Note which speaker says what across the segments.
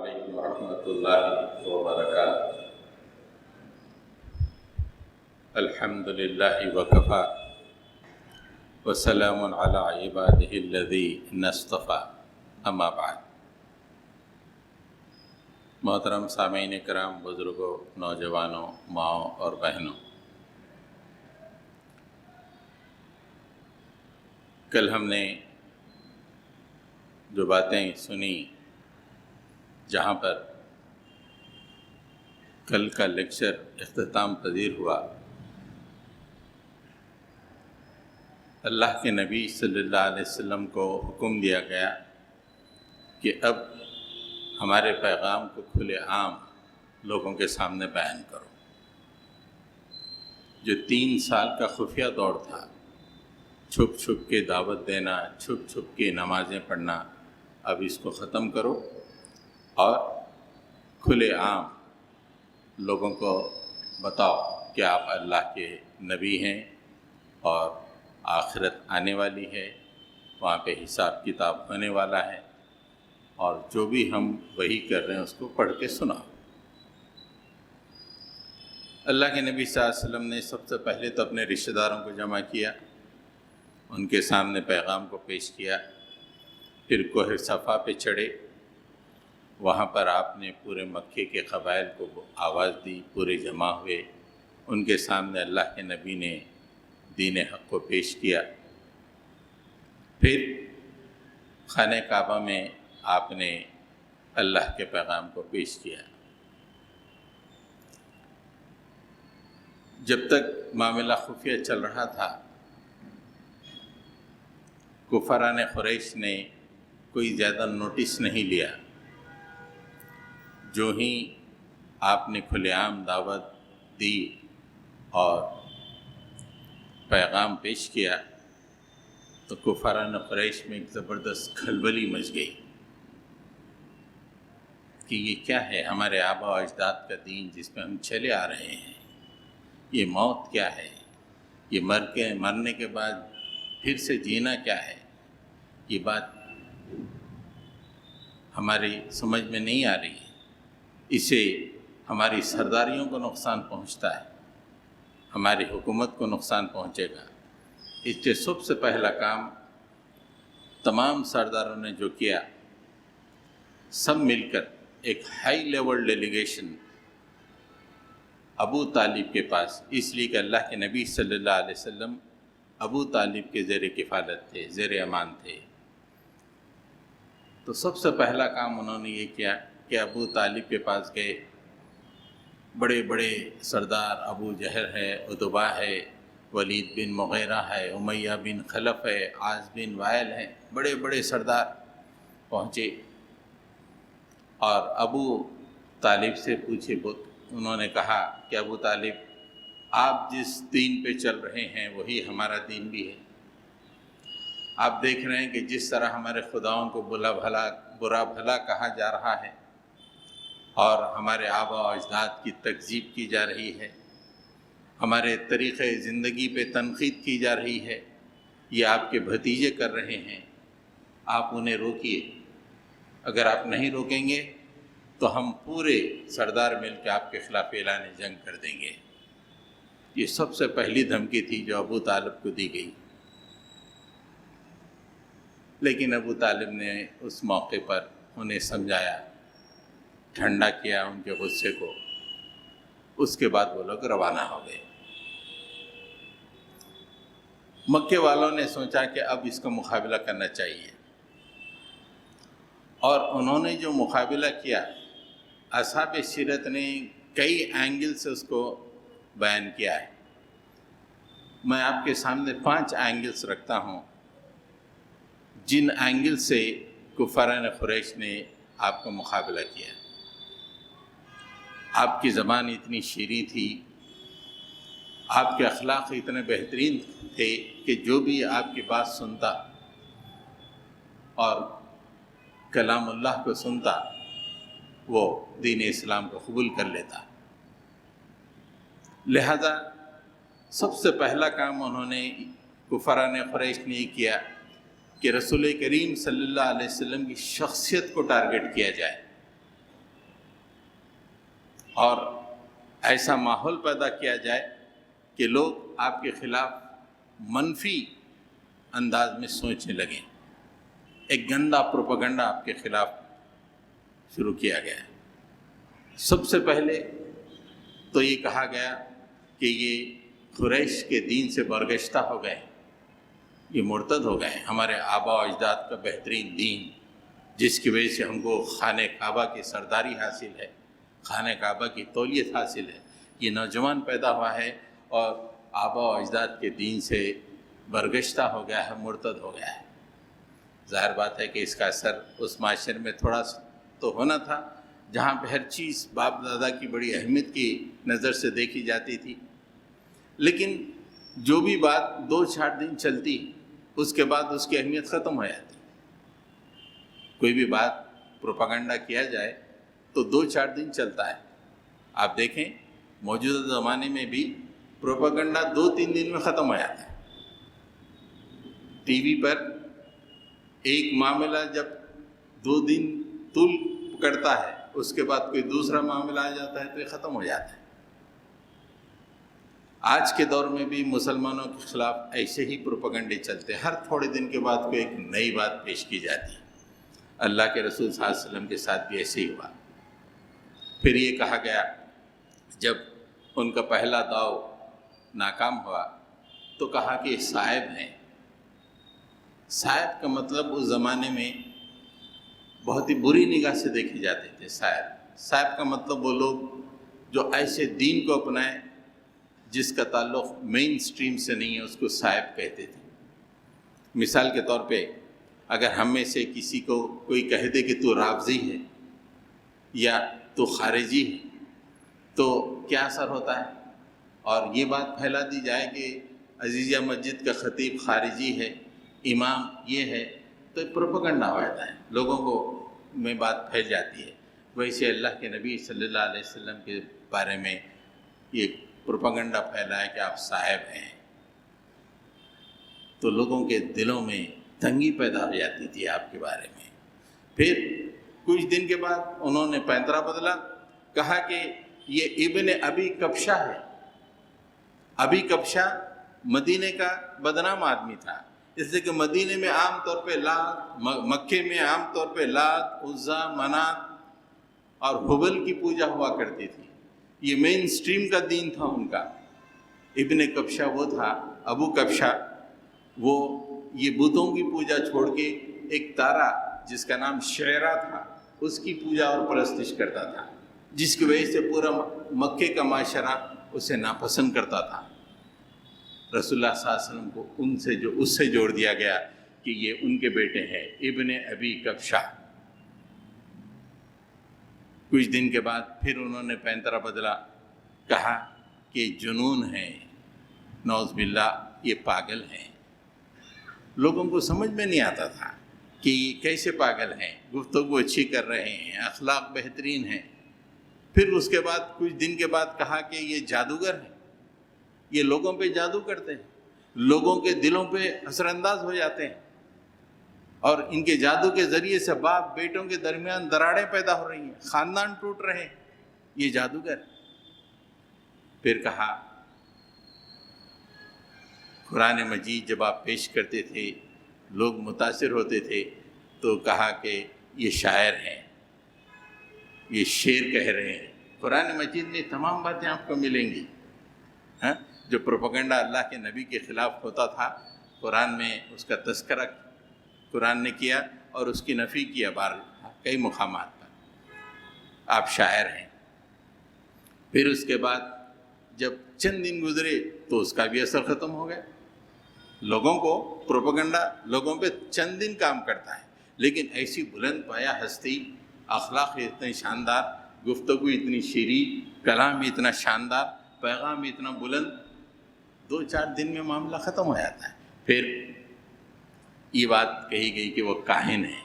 Speaker 1: علیکم ورحمۃ اللہ وبرکاتہ۔ الحمد للہ وکفیٰ وسلام علی عبادہ الذین اصطفیٰ، اما بعد۔ محترم سامعین کرام، بزرگوں، نوجوانوں، ماؤں اور بہنوں، کل ہم نے جو باتیں سنی، جہاں پر کل کا لیکچر اختتام پذیر ہوا، اللہ کے نبی صلی اللہ علیہ وسلم کو حکم دیا گیا کہ اب ہمارے پیغام کو کھلے عام لوگوں کے سامنے بیان کرو۔ جو 3 سال کا خفیہ دور تھا، چھپ چھپ کے دعوت دینا، چھپ چھپ کے نمازیں پڑھنا، اب اس کو ختم کرو اور کھلے عام لوگوں کو بتاؤ کہ آپ اللہ کے نبی ہیں اور آخرت آنے والی ہے، وہاں پہ حساب کتاب ہونے والا ہے، اور جو بھی ہم وہی کر رہے ہیں اس کو پڑھ کے سناؤ۔ اللہ کے نبی صلی اللہ علیہ وسلم نے سب سے پہلے تو اپنے رشتہ داروں کو جمع کیا، ان کے سامنے پیغام کو پیش کیا، پھر کوہ صفا پہ چڑھے، وہاں پر آپ نے پورے مکے کے قبائل کو آواز دی، پورے جمع ہوئے، ان کے سامنے اللہ کے نبی نے دین حق کو پیش کیا۔ پھر خانہ کعبہ میں آپ نے اللہ کے پیغام کو پیش کیا۔ جب تک معاملہ خفیہ چل رہا تھا، کفاران قریش نے کوئی زیادہ نوٹس نہیں لیا۔ جو ہی آپ نے کھلے عام دعوت دی اور پیغام پیش کیا تو کفاران قریش میں ایک زبردست کھلبلی مچ گئی کہ یہ کیا ہے؟ ہمارے آبا و اجداد کا دین جس پہ ہم چلے آ رہے ہیں، یہ موت کیا ہے؟ یہ مرنے کے بعد پھر سے جینا کیا ہے؟ یہ بات ہماری سمجھ میں نہیں آ رہی ہے، اسے ہماری سرداریوں کو نقصان پہنچتا ہے، ہماری حکومت کو نقصان پہنچے گا۔ اس سے سب سے پہلا کام تمام سرداروں نے جو کیا، سب مل کر ایک ہائی لیول ڈیلیگیشن ابو طالب کے پاس، اس لیے کہ اللہ کے نبی صلی اللہ علیہ وسلم ابو طالب کے زیر کفالت تھے، زیر امان تھے، تو سب سے پہلا کام انہوں نے یہ کیا کہ ابو طالب کے پاس گئے۔ بڑے بڑے سردار ابو جہل ہے، عتبہ ہے، ولید بن مغیرہ ہے، امیہ بن خلف ہے، عاص بن وائل ہیں، بڑے بڑے سردار پہنچے اور ابو طالب سے پوچھے۔ انہوں نے کہا کہ ابو طالب، آپ جس دین پہ چل رہے ہیں وہی ہمارا دین بھی ہے۔ آپ دیکھ رہے ہیں کہ جس طرح ہمارے خداؤں کو برا بھلا کہا جا رہا ہے اور ہمارے آبا و اجداد کی تکذیب کی جا رہی ہے، ہمارے طریقے زندگی پہ تنقید کی جا رہی ہے، یہ آپ کے بھتیجے کر رہے ہیں، آپ انہیں روکیے۔ اگر آپ نہیں روکیں گے تو ہم پورے سردار مل کے آپ کے خلاف اعلان جنگ کر دیں گے۔ یہ سب سے پہلی دھمکی تھی جو ابو طالب کو دی گئی، لیکن ابو طالب نے اس موقع پر انہیں سمجھایا، ٹھنڈا کیا ان کے غصے کو۔ اس کے بعد وہ لوگ روانہ ہو گئے۔ مکے والوں نے سوچا کہ اب اس کا مقابلہ کرنا چاہیے، اور انہوں نے جو مقابلہ کیا، اصحاب سیرت نے کئی اینگل سے اس کو بیان کیا ہے۔ میں آپ کے سامنے 5 اینگلز رکھتا ہوں، جن اینگل سے کفاران قریش نے آپ کا مقابلہ کیا۔ آپ کی زبان اتنی شیریں تھی، آپ کے اخلاق اتنے بہترین تھے کہ جو بھی آپ کی بات سنتا اور کلام اللہ کو سنتا وہ دین اسلام کو قبول کر لیتا۔ لہذا سب سے پہلا کام انہوں نے کفاران قریش نے یہ کیا کہ رسول کریم صلی اللہ علیہ وسلم کی شخصیت کو ٹارگٹ کیا جائے۔ اور ایسا ماحول پیدا کیا جائے کہ لوگ آپ کے خلاف منفی انداز میں سوچنے لگیں. ایک گندا پروپیگنڈا آپ کے خلاف شروع کیا گیا ہے. سب سے پہلے تو یہ کہا گیا کہ یہ قریش کے دین سے برگشتہ ہو گئے، یہ مرتد ہو گئے. ہمارے آبا و اجداد کا بہترین دین، جس کی وجہ سے ہم کو خانہ کعبہ کی سرداری حاصل ہے، خانہ کعبہ کی تولیت حاصل ہے، یہ نوجوان پیدا ہوا ہے اور آبا و اجداد کے دین سے برگشتہ ہو گیا ہے، مرتد ہو گیا ہے. ظاہر بات ہے کہ اس کا اثر اس معاشرے میں تھوڑا تو ہونا تھا جہاں پہ ہر چیز باپ دادا کی بڑی اہمیت کی نظر سے دیکھی جاتی تھی. لیکن جو بھی بات 2-4 دن چلتی، اس کے بعد اس کی اہمیت ختم ہو جاتی. کوئی بھی بات پروپیگنڈا کیا جائے تو 2-4 دن چلتا ہے. آپ دیکھیں موجودہ زمانے میں بھی پروپیگنڈا 2-3 دن میں ختم ہو جاتا ہے. ٹی وی پر ایک معاملہ جب 2 دن طول پکڑتا ہے، اس کے بعد کوئی دوسرا معاملہ آ جاتا ہے تو یہ ختم ہو جاتا ہے. آج کے دور میں بھی مسلمانوں کے خلاف ایسے ہی پروپیگنڈے چلتے ہیں. ہر تھوڑے دن کے بعد کوئی ایک نئی بات پیش کی جاتی ہے. اللہ کے رسول صلی اللہ علیہ وسلم کے ساتھ بھی ایسے ہی ہوا. پھر یہ کہا گیا جب ان کا پہلا داؤ ناکام ہوا تو کہا کہ صاحب ہیں. صاحب کا مطلب اس زمانے میں بہت ہی بری نگاہ سے دیکھے جاتے تھے. صاحب کا مطلب وہ لوگ جو ایسے دین کو اپنائیں جس کا تعلق مین سٹریم سے نہیں ہے، اس کو صاحب کہتے تھے. مثال کے طور پہ اگر ہم میں سے کسی کو کوئی کہہ دے کہ تو رافضی ہے یا تو خارجی ہے تو کیا اثر ہوتا ہے؟ اور یہ بات پھیلا دی جائے کہ عزیزیہ مسجد کا خطیب خارجی ہے، امام یہ ہے، تو ایک پروپیگنڈا ہو جاتا ہے، لوگوں کو میں بات پھیل جاتی ہے. ویسے اللہ کے نبی صلی اللہ علیہ وسلم کے بارے میں یہ پروپیگنڈا پھیلا ہے کہ آپ صاحب ہیں، تو لوگوں کے دلوں میں تنگی پیدا ہو جاتی تھی آپ کے بارے میں. پھر کچھ دن کے بعد انہوں نے پینترا بدلا، کہا کہ یہ ابن ابی کبشہ ہے. ابی کبشہ مدینے کا بدنام آدمی تھا، اس لیے کہ مدینے میں عام طور پہ لات، مکے میں عام طور پہ لات، عزا، منات اور حبل کی پوجا ہوا کرتی تھی. یہ مین سٹریم کا دین تھا ان کا. ابن کبشہ وہ تھا، ابو کبشہ وہ یہ بتوں کی پوجا چھوڑ کے ایک تارا جس کا نام شعرا تھا اس کی پوجا اور پرستش کرتا تھا، جس کی وجہ سے پورا مکے کا معاشرہ اسے ناپسند کرتا تھا. رسول اللہ صلی اللہ علیہ وسلم کو اس سے جوڑ دیا گیا کہ یہ ان کے بیٹے ہیں ابن ابی کبشہ. کچھ دن کے بعد پھر انہوں نے پینترا بدلا، کہا کہ جنون ہے، نعوذ باللہ یہ پاگل ہیں. لوگوں کو سمجھ میں نہیں آتا تھا کہ یہ کیسے پاگل ہیں، گفتگو اچھی کر رہے ہیں، اخلاق بہترین ہیں. پھر اس کے بعد کچھ دن کے بعد کہا کہ یہ جادوگر ہیں، یہ لوگوں پہ جادو کرتے ہیں، لوگوں کے دلوں پہ اثر انداز ہو جاتے ہیں اور ان کے جادو کے ذریعے سے باپ بیٹوں کے درمیان دراڑیں پیدا ہو رہی ہیں، خاندان ٹوٹ رہے ہیں، یہ جادوگر. پھر کہا قرآن مجید جب آپ پیش کرتے تھے لوگ متاثر ہوتے تھے تو کہا کہ یہ شاعر ہیں، یہ شعر کہہ رہے ہیں. قرآن مجید میں تمام باتیں آپ کو ملیں گی. جو پروپیگنڈا اللہ کے نبی کے خلاف ہوتا تھا، قرآن میں اس کا تذکرہ قرآن نے کیا اور اس کی نفی کیا کئی مقامات پر. آپ شاعر ہیں. پھر اس کے بعد جب چند دن گزرے تو اس کا بھی اثر ختم ہو گیا. لوگوں کو پروپیگنڈا لوگوں پہ چند دن کام کرتا ہے، لیکن ایسی بلند پایا ہستی، اخلاق اتنے شاندار، گفتگو اتنی شیریں، کلام اتنا شاندار، پیغام اتنا بلند، 2-4 دن میں معاملہ ختم ہو جاتا ہے. پھر یہ بات کہی گئی کہ وہ کاہن ہے.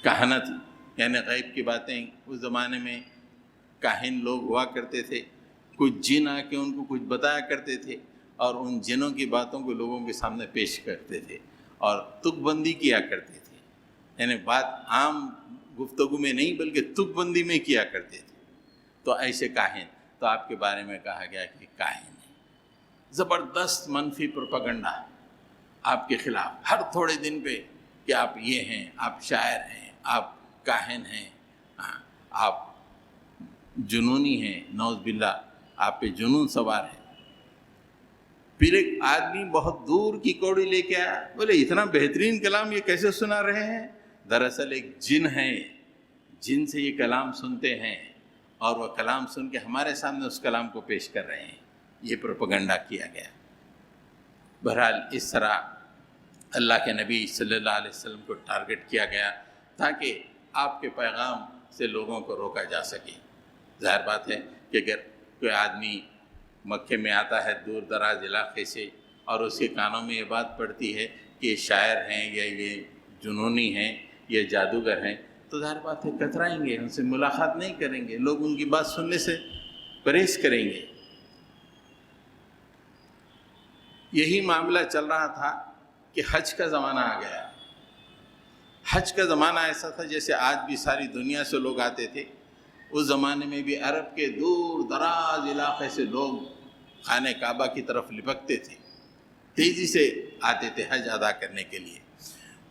Speaker 1: کہانت یعنی غیب کی باتیں. اس زمانے میں کاہن لوگ ہوا کرتے تھے، کچھ جن آ کے ان کو کچھ بتایا کرتے تھے اور ان جنوں کی باتوں کو لوگوں کے سامنے پیش کرتے تھے اور تک بندی کیا کرتے تھے. یعنی بات عام گفتگو میں نہیں بلکہ تک بندی میں کیا کرتے تھے. تو ایسے کاہن، تو آپ کے بارے میں کہا گیا کہ کاہن ہے۔ زبردست منفی پروپیگنڈا آپ کے خلاف ہر تھوڑے دن پہ کہ آپ یہ ہیں، آپ شاعر ہیں، آپ کاہن ہیں، آپ جنونی ہیں، نعوذ باللہ آپ پہ جنون سوار ہے۔ پھر ایک آدمی بہت دور کی کوڑی لے کے آیا، بولے اتنا بہترین کلام یہ کیسے سنا رہے ہیں؟ دراصل ایک جن ہے، جن سے یہ کلام سنتے ہیں اور وہ کلام سن کے ہمارے سامنے اس کلام کو پیش کر رہے ہیں۔ یہ پروپیگنڈا کیا گیا۔ بہرحال اس طرح اللہ کے نبی صلی اللہ علیہ وسلم کو ٹارگٹ کیا گیا تاکہ آپ کے پیغام سے لوگوں کو روکا جا سکے۔ ظاہر بات ہے کہ اگر کوئی آدمی مکے میں آتا ہے دور دراز علاقے سے اور اس کے کانوں میں یہ بات پڑتی ہے کہ یہ شاعر ہیں یا یہ جنونی ہیں یا جادوگر ہیں، تو ظاہر بات ہے کترائیں گے، ان سے ملاقات نہیں کریں گے، لوگ ان کی بات سننے سے پرہیز کریں گے۔ یہی معاملہ چل رہا تھا کہ حج کا زمانہ آ گیا۔ حج کا زمانہ ایسا تھا جیسے آج بھی ساری دنیا سے لوگ آتے تھے، اس زمانے میں بھی عرب کے دور دراز علاقے سے لوگ خانہ کعبہ کی طرف لپکتے تھے، تیزی سے آتے تھے حج ادا کرنے کے لیے۔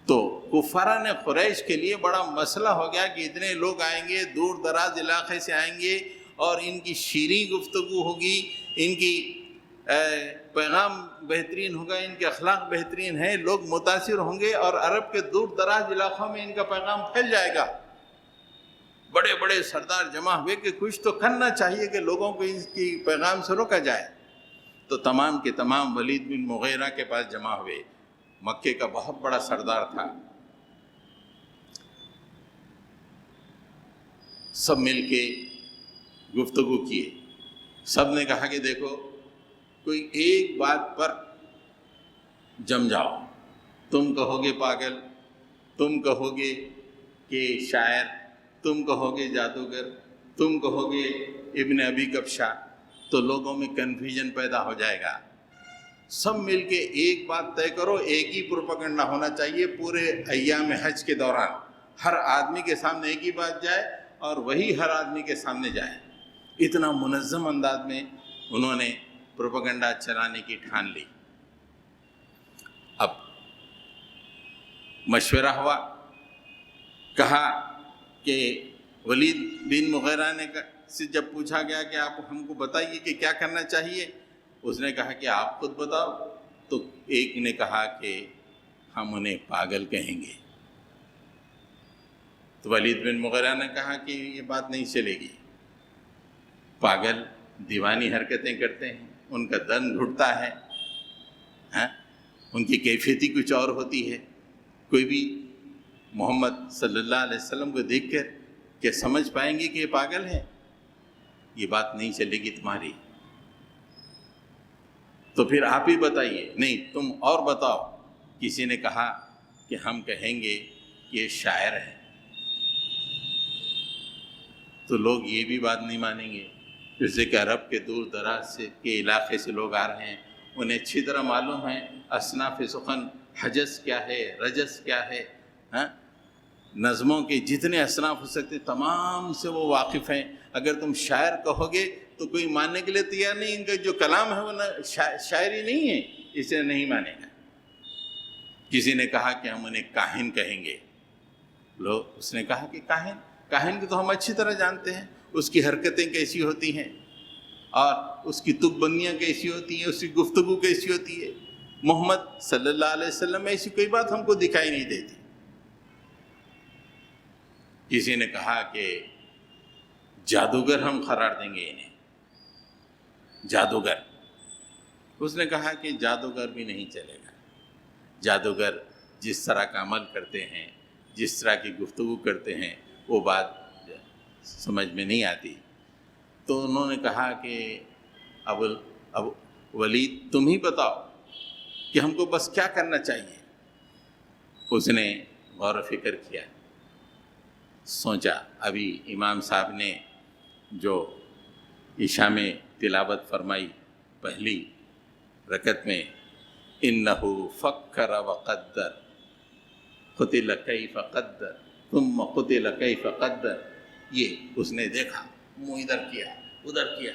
Speaker 1: تو کفارہ نے قریش کے لیے بڑا مسئلہ ہو گیا کہ اتنے لوگ آئیں گے، دور دراز علاقے سے آئیں گے اور ان کی شیریں گفتگو ہوگی، ان کی پیغام بہترین ہوگا، ان کے اخلاق بہترین ہیں، لوگ متاثر ہوں گے اور عرب کے دور دراز علاقوں میں ان کا پیغام پھیل جائے گا۔ بڑے بڑے سردار جمع ہوئے کہ کچھ تو کرنا چاہیے کہ لوگوں کو اس کی پیغام سے روکا جائے۔ تو تمام کے تمام ولید بن مغیرہ کے پاس جمع ہوئے۔ مکے کا بہت بڑا سردار تھا۔ سب مل کے گفتگو کیے۔ سب نے کہا کہ دیکھو کوئی ایک بات پر جم جاؤ، تم کہو گے پاگل، تم کہو گے کہ شاعر، تم کہو گے جادوگر، تم کہو گے ابن ابی کبشہ، تو لوگوں میں کنفیوژن پیدا ہو جائے گا۔ سب مل کے ایک بات طے کرو، ایک ہی پروپیگنڈا ہونا چاہیے پورے ایام حج کے دوران، ہر آدمی کے سامنے ایک ہی بات جائے اور وہی ہر آدمی کے سامنے جائے۔ اتنا منظم انداز میں انہوں نے پروپیگنڈا چلانے کی ٹھان لی۔ اب مشورہ ہوا، کہا کہ ولید بن مغیرہ نے سے جب پوچھا گیا کہ آپ ہم کو بتائیے کہ کیا کرنا چاہیے، اس نے کہا کہ آپ خود بتاؤ۔ تو ایک نے کہا کہ ہم انہیں پاگل کہیں گے۔ تو ولید بن مغیرہ نے کہا کہ یہ بات نہیں چلے گی، پاگل دیوانی حرکتیں کرتے ہیں، ان کا دم گھٹتا ہے، ان کی کیفیتی کچھ اور ہوتی ہے، کوئی بھی محمد صلی اللہ علیہ وسلم کو دیکھ کر کیا سمجھ پائیں گے کہ یہ پاگل ہے؟ یہ بات نہیں چلے گی تمہاری، تو پھر آپ ہی بتائیے۔ نہیں، تم اور بتاؤ۔ کسی نے کہا کہ ہم کہیں گے کہ یہ شاعر ہے، تو لوگ یہ بھی بات نہیں مانیں گے، جیسے کہ عرب کے دور دراز سے کے علاقے سے لوگ آ رہے ہیں، انہیں اچھی طرح معلوم ہے اصناف سخن، حجز کیا ہے، رجز کیا ہے، نظموں کے جتنے اصناف ہو سکتے تمام سے وہ واقف ہیں۔ اگر تم شاعر کہو گے تو کوئی ماننے کے لیے تیار نہیں، ان کا جو کلام ہے وہ شاعری نہیں ہے، اسے نہیں مانے گا۔ کسی نے کہا کہ ہم انہیں کاہن کہیں گے۔ اس نے کہا کہ کاہن کو تو ہم اچھی طرح جانتے ہیں، اس کی حرکتیں کیسی ہوتی ہیں اور اس کی تک بندیاں کیسی ہوتی ہیں، اس کی گفتگو کیسی ہوتی ہے۔ محمد صلی اللہ علیہ وسلم میں ایسی کوئی بات ہم کو دکھائی نہیں دیتی۔ کسی نے کہا کہ جادوگر ہم قرار دیں گے انہیں، جادوگر۔ اس نے کہا کہ جادوگر بھی نہیں چلے گا، جادوگر جس طرح کا عمل کرتے ہیں، جس طرح کی گفتگو کرتے ہیں، وہ بات سمجھ میں نہیں آتی۔ تو انہوں نے کہا کہ اب ولید تم ہی بتاؤ کہ ہم کو بس کیا کرنا چاہیے۔ اس نے غور و فکر کیا، سوچا۔ ابھی امام صاحب نے جو عشاء میں تلاوت فرمائی پہلی رکعت میں، انہو فکر وقدر قتل کیف قدر ثم قتل کیف قدر، یہ اس نے دیکھا منہ ادھر کیا ادھر کیا،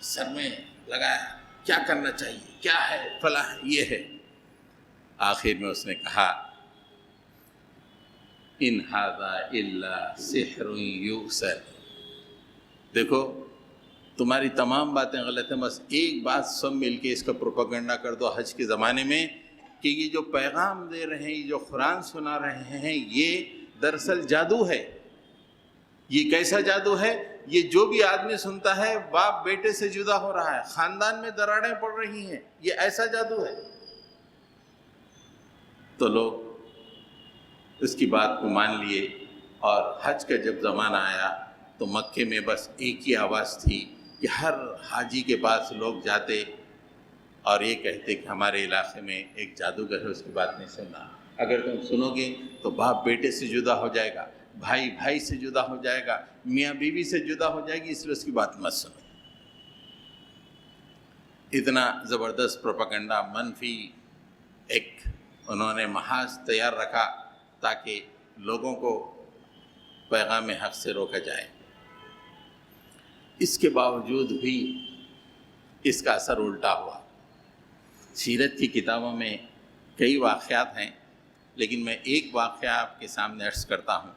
Speaker 1: سر میں لگایا، کیا کرنا چاہیے، کیا ہے، فلاں ہے، یہ ہے۔ آخر میں اس نے کہا ان ھذا الا سحر یؤثر، دیکھو تمہاری تمام باتیں غلط ہیں، بس ایک بات سب مل کے اس کا پروپیگنڈا کر دو حج کے زمانے میں کہ یہ جو پیغام دے رہے ہیں، یہ جو قرآن سنا رہے ہیں، یہ دراصل جادو ہے۔ یہ کیسا جادو ہے؟ یہ جو بھی آدمی سنتا ہے باپ بیٹے سے جدا ہو رہا ہے، خاندان میں دراڑیں پڑ رہی ہیں، یہ ایسا جادو ہے۔ تو لوگ اس کی بات کو مان لیے، اور حج کا جب زمانہ آیا تو مکے میں بس ایک ہی آواز تھی کہ ہر حاجی کے پاس لوگ جاتے اور یہ کہتے کہ ہمارے علاقے میں ایک جادوگر ہے، اس کی بات نہیں سننا، اگر تم سنو گے تو باپ بیٹے سے جدا ہو جائے گا، بھائی بھائی سے جدا ہو جائے گا، میاں بیوی سے جدا ہو جائے گی، اس لیے اس کی بات مت سنو۔ اتنا زبردست پروپیگنڈا، منفی ایک انہوں نے محاذ تیار رکھا تاکہ لوگوں کو پیغام حق سے روکا جائے۔ اس کے باوجود بھی اس کا اثر الٹا ہوا۔ سیرت کی کتابوں میں کئی واقعات ہیں، لیکن میں ایک واقعہ آپ کے سامنے عرض کرتا ہوں۔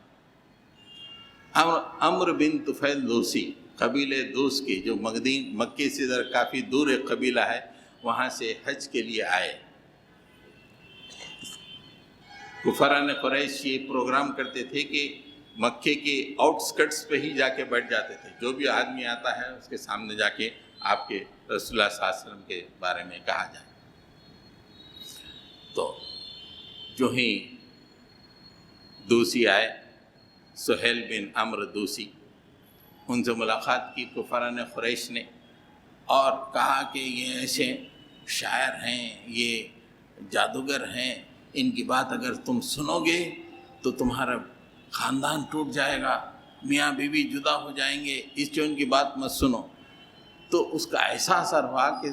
Speaker 1: عمرو بن طفیل دوسی، قبیلے دوس کے، جو مکے سے کافی دور ایک قبیلہ ہے، وہاں سے حج کے لیے آئے۔ کفاران قریش یہ پروگرام کرتے تھے کہ مکے کے آؤٹ سکٹس پہ ہی جا کے بیٹھ جاتے تھے، جو بھی آدمی آتا ہے اس کے سامنے جا کے آپ کے رسول اللہ صلی اللہ علیہ وسلم کے بارے میں کہا جائے۔ تو جو ہی دوسی آئے، سہیل بن عمرو دوسی، ان سے ملاقات کی کفاران قریش نے، اور کہا کہ یہ ایسے شاعر ہیں، یہ جادوگر ہیں، ان کی بات اگر تم سنو گے تو تمہارا خاندان ٹوٹ جائے گا، میاں بیوی جدا ہو جائیں گے، اس لیے ان کی بات مت سنو۔ تو اس کا ایسا اثر ہوا کہ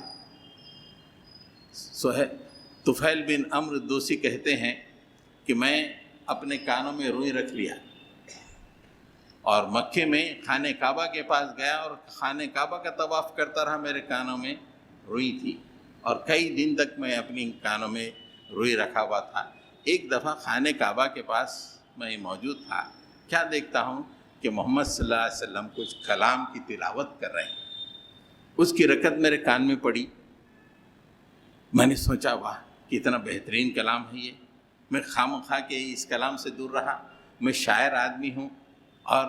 Speaker 1: طفیل بن عمرو دوسی کہتے ہیں کہ میں اپنے کانوں میں روئی رکھ لیا، اور مکے میں خانہ کعبہ کے پاس گیا اور خانہ کعبہ کا طواف کرتا رہا، میرے کانوں میں روئی تھی، اور کئی دن تک میں اپنی کانوں میں روئی رکھا ہوا تھا۔ ایک دفعہ خانہ کعبہ کے پاس میں موجود تھا، کیا دیکھتا ہوں کہ محمد صلی اللہ علیہ وسلم کچھ کلام کی تلاوت کر رہے ہیں، اس کی رکعت میرے کان میں پڑی۔ میں نے سوچا واہ کتنا بہترین کلام ہے یہ، میں خواہ کے اس کلام سے دور رہا، میں شاعر آدمی ہوں، اور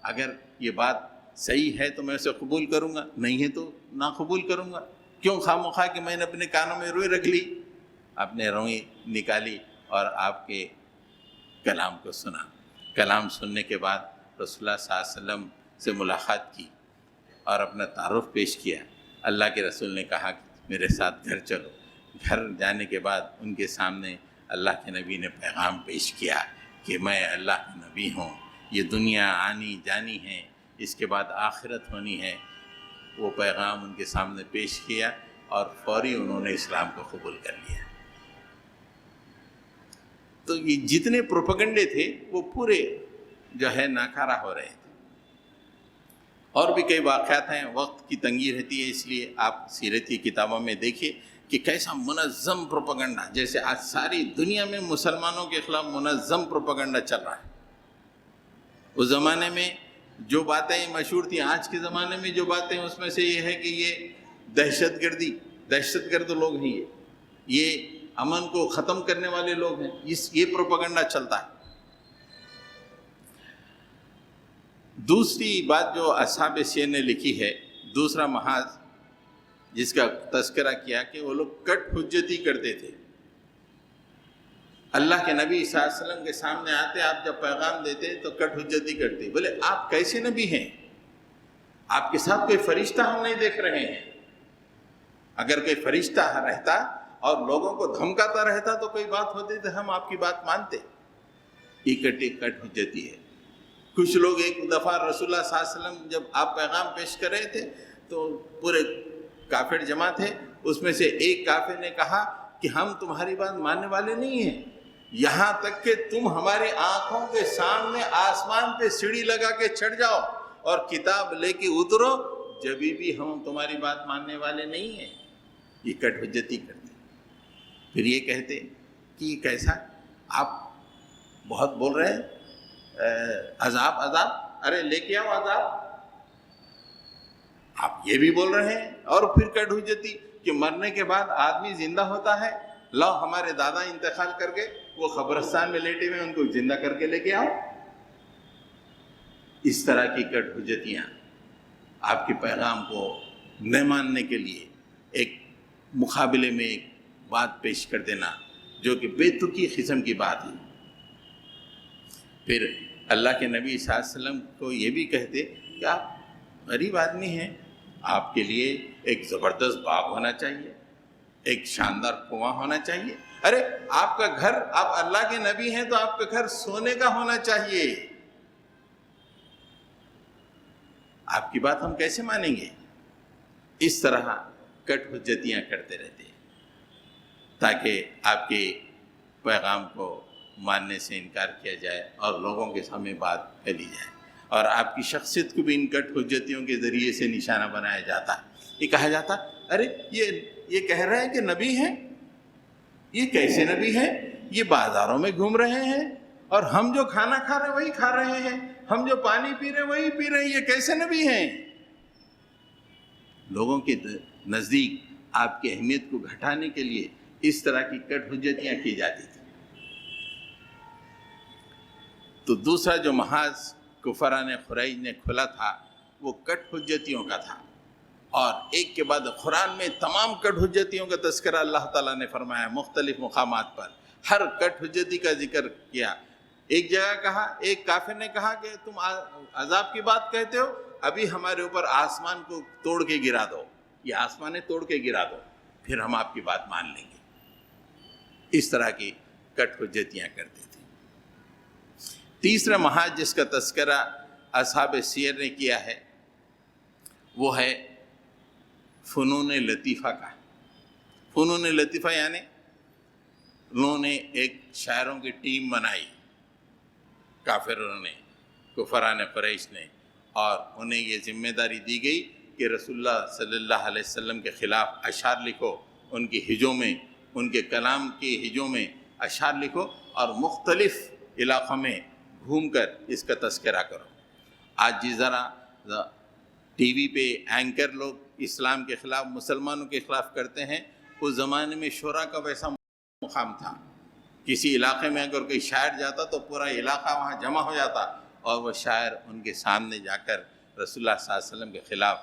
Speaker 1: اگر یہ بات صحیح ہے تو میں اسے قبول کروں گا، نہیں ہے تو نہ قبول کروں گا، کیوں خواہ کہ میں نے اپنے کانوں میں روئی رکھ لی۔ اپنے روئی نکالی اور آپ کے کلام کو سنا۔ کلام سننے کے بعد رسول اللہ صلی اللہ علیہ وسلم سے ملاقات کی اور اپنا تعارف پیش کیا۔ اللہ کے رسول نے کہا کہ میرے ساتھ گھر چلو۔ گھر جانے کے بعد ان کے سامنے اللہ کے نبی نے پیغام پیش کیا کہ میں اللہ کا نبی ہوں، یہ دنیا آنی جانی ہے، اس کے بعد آخرت ہونی ہے۔ وہ پیغام ان کے سامنے پیش کیا اور فوری انہوں نے اسلام کو قبول کر لیا۔ تو یہ جتنے پروپیگنڈے تھے وہ پورے جو ہے ناکارہ ہو رہے تھے۔ اور بھی کئی واقعات ہیں، وقت کی تنگی رہتی ہے، اس لیے آپ سیرت کی کتابوں میں دیکھیے کہ کیسا منظم پروپیگنڈا، جیسے آج ساری دنیا میں مسلمانوں کے خلاف منظم پروپیگنڈا چل رہا ہے۔ اس زمانے میں جو باتیں مشہور تھیں، آج کے زمانے میں جو باتیں، اس میں سے یہ ہے کہ یہ دہشت گرد لوگ ہیں، یہ امن کو ختم کرنے والے لوگ ہیں، یہ پروپیگنڈا چلتا ہے۔ دوسری بات جو اصحاب سیر نے لکھی ہے، دوسرا محاذ جس کا تذکرہ کیا کہ وہ لوگ کٹ حجتی کرتے تھے۔ اللہ کے نبی صلی اللہ علیہ وسلم کے سامنے آتے، آپ جب پیغام دیتے تو کٹ حجتی کرتے، بولے آپ کیسے نبی ہیں؟ آپ کے ساتھ کوئی فرشتہ ہم نہیں دیکھ رہے ہیں۔ اگر کوئی فرشتہ رہتا اور لوگوں کو دھمکاتا رہتا تو کوئی بات ہوتی تو ہم آپ کی بات مانتے۔ یہ کٹ حجتی ہے۔ کچھ لوگ ایک دفعہ رسول اللہ صلی اللہ علیہ وسلم جب آپ پیغام پیش کر رہے تھے تو پورے کافر جمع تھے، اس میں سے ایک کافر نے کہا کہ ہم تمہاری بات ماننے والے نہیں ہیں، یہاں تک کہ تم ہمارے آنکھوں کے سامنے آسمان پہ سیڑھی لگا کے چڑھ جاؤ اور کتاب لے کے اترو، جبھی بھی ہم تمہاری بات ماننے والے نہیں ہیں. یہ کٹ حجتی کرتے. پھر یہ کہتے کہ کیسا آپ بہت بول رہے ہیں عذاب عذاب، ارے لے کے آؤ عذاب. آپ یہ بھی بول رہے ہیں. اور پھر کٹ حجتی کہ مرنے کے بعد آدمی زندہ ہوتا ہے. لاؤ ہمارے دادا انتقال کر گئے، وہ قبرستان میں لیٹے ہوئے، ان کو زندہ کر کے لے کے آؤ. اس طرح کی کٹ حجتیاں آپ کے پیغام کو نہ ماننے کے لیے ایک مقابلے میں ایک بات پیش کر دینا جو کہ بے تکی قسم کی بات ہے. پھر اللہ کے نبی صلی اللہ علیہ وسلم کو یہ بھی کہتے کہ آپ غریب آدمی ہیں، آپ کے لیے ایک زبردست باغ ہونا چاہیے، ایک شاندار کنواں ہونا چاہیے. ارے آپ کا گھر، آپ اللہ کے نبی ہیں تو آپ کا گھر سونے کا ہونا چاہیے. آپ کی بات ہم کیسے مانیں گے؟ اس طرح کٹ حجتیاں کرتے رہتے ہیں تاکہ آپ کے پیغام کو ماننے سے انکار کیا جائے اور لوگوں کے سامنے بات پھیلی جائے، اور آپ کی شخصیت کو بھی ان کٹ حجتیوں کے ذریعے سے نشانہ بنایا جاتا ہے. یہ کہا جاتا ارے یہ کہہ رہے ہیں کہ نبی ہیں، یہ کیسے نبی ہیں؟ یہ بازاروں میں گھوم رہے ہیں اور ہم جو کھانا کھا رہے ہیں وہی کھا رہے ہیں، ہم جو پانی پی رہے ہیں وہی پی رہے ہیں، یہ کیسے نبی ہیں؟ لوگوں کے نزدیک آپ کی اہمیت کو گھٹانے کے لیے اس طرح کی کٹ حجتیاں کی جاتی تھی. تو دوسرا جو محاذ کفران قریش نے کھلا تھا وہ کٹ حجتیوں کا تھا، اور ایک کے بعد قرآن میں تمام کٹ حجتیوں کا تذکرہ اللہ تعالیٰ نے فرمایا مختلف مقامات پر. ہر کٹ حجتی کا ذکر کیا. ایک جگہ کہا، ایک کافر نے کہا کہ تم عذاب کی بات کہتے ہو، ابھی ہمارے اوپر آسمان کو توڑ کے گرا دو، یہ آسمانیں توڑ کے گرا دو، پھر ہم آپ کی بات مان لیں گے. اس طرح کی کٹ حجتیاں کرتے تھے. تیسرا محاذ جس کا تذکرہ اصحاب سیر نے کیا ہے وہ ہے فنون لطیفہ کا. فنون لطیفہ یعنی انہوں نے ایک شاعروں کی ٹیم بنائی، کافروں نے، کفران قریش نے، اور انہیں یہ ذمہ داری دی گئی کہ رسول اللہ صلی اللہ علیہ وسلم کے خلاف اشعار لکھو، ان کی ہجوں میں، ان کے کلام کی ہجوں میں اشعار لکھو اور مختلف علاقوں میں گھوم کر اس کا تذکرہ کرو. آج جس ذرا ٹی وی پہ اینکر لوگ اسلام کے خلاف، مسلمانوں کے خلاف کرتے ہیں، اس زمانے میں شورا کا ویسا مقام تھا. کسی علاقے میں اگر کوئی شاعر جاتا تو پورا علاقہ وہاں جمع ہو جاتا اور وہ شاعر ان کے سامنے جا کر رسول اللہ صلی اللہ علیہ وسلم کے خلاف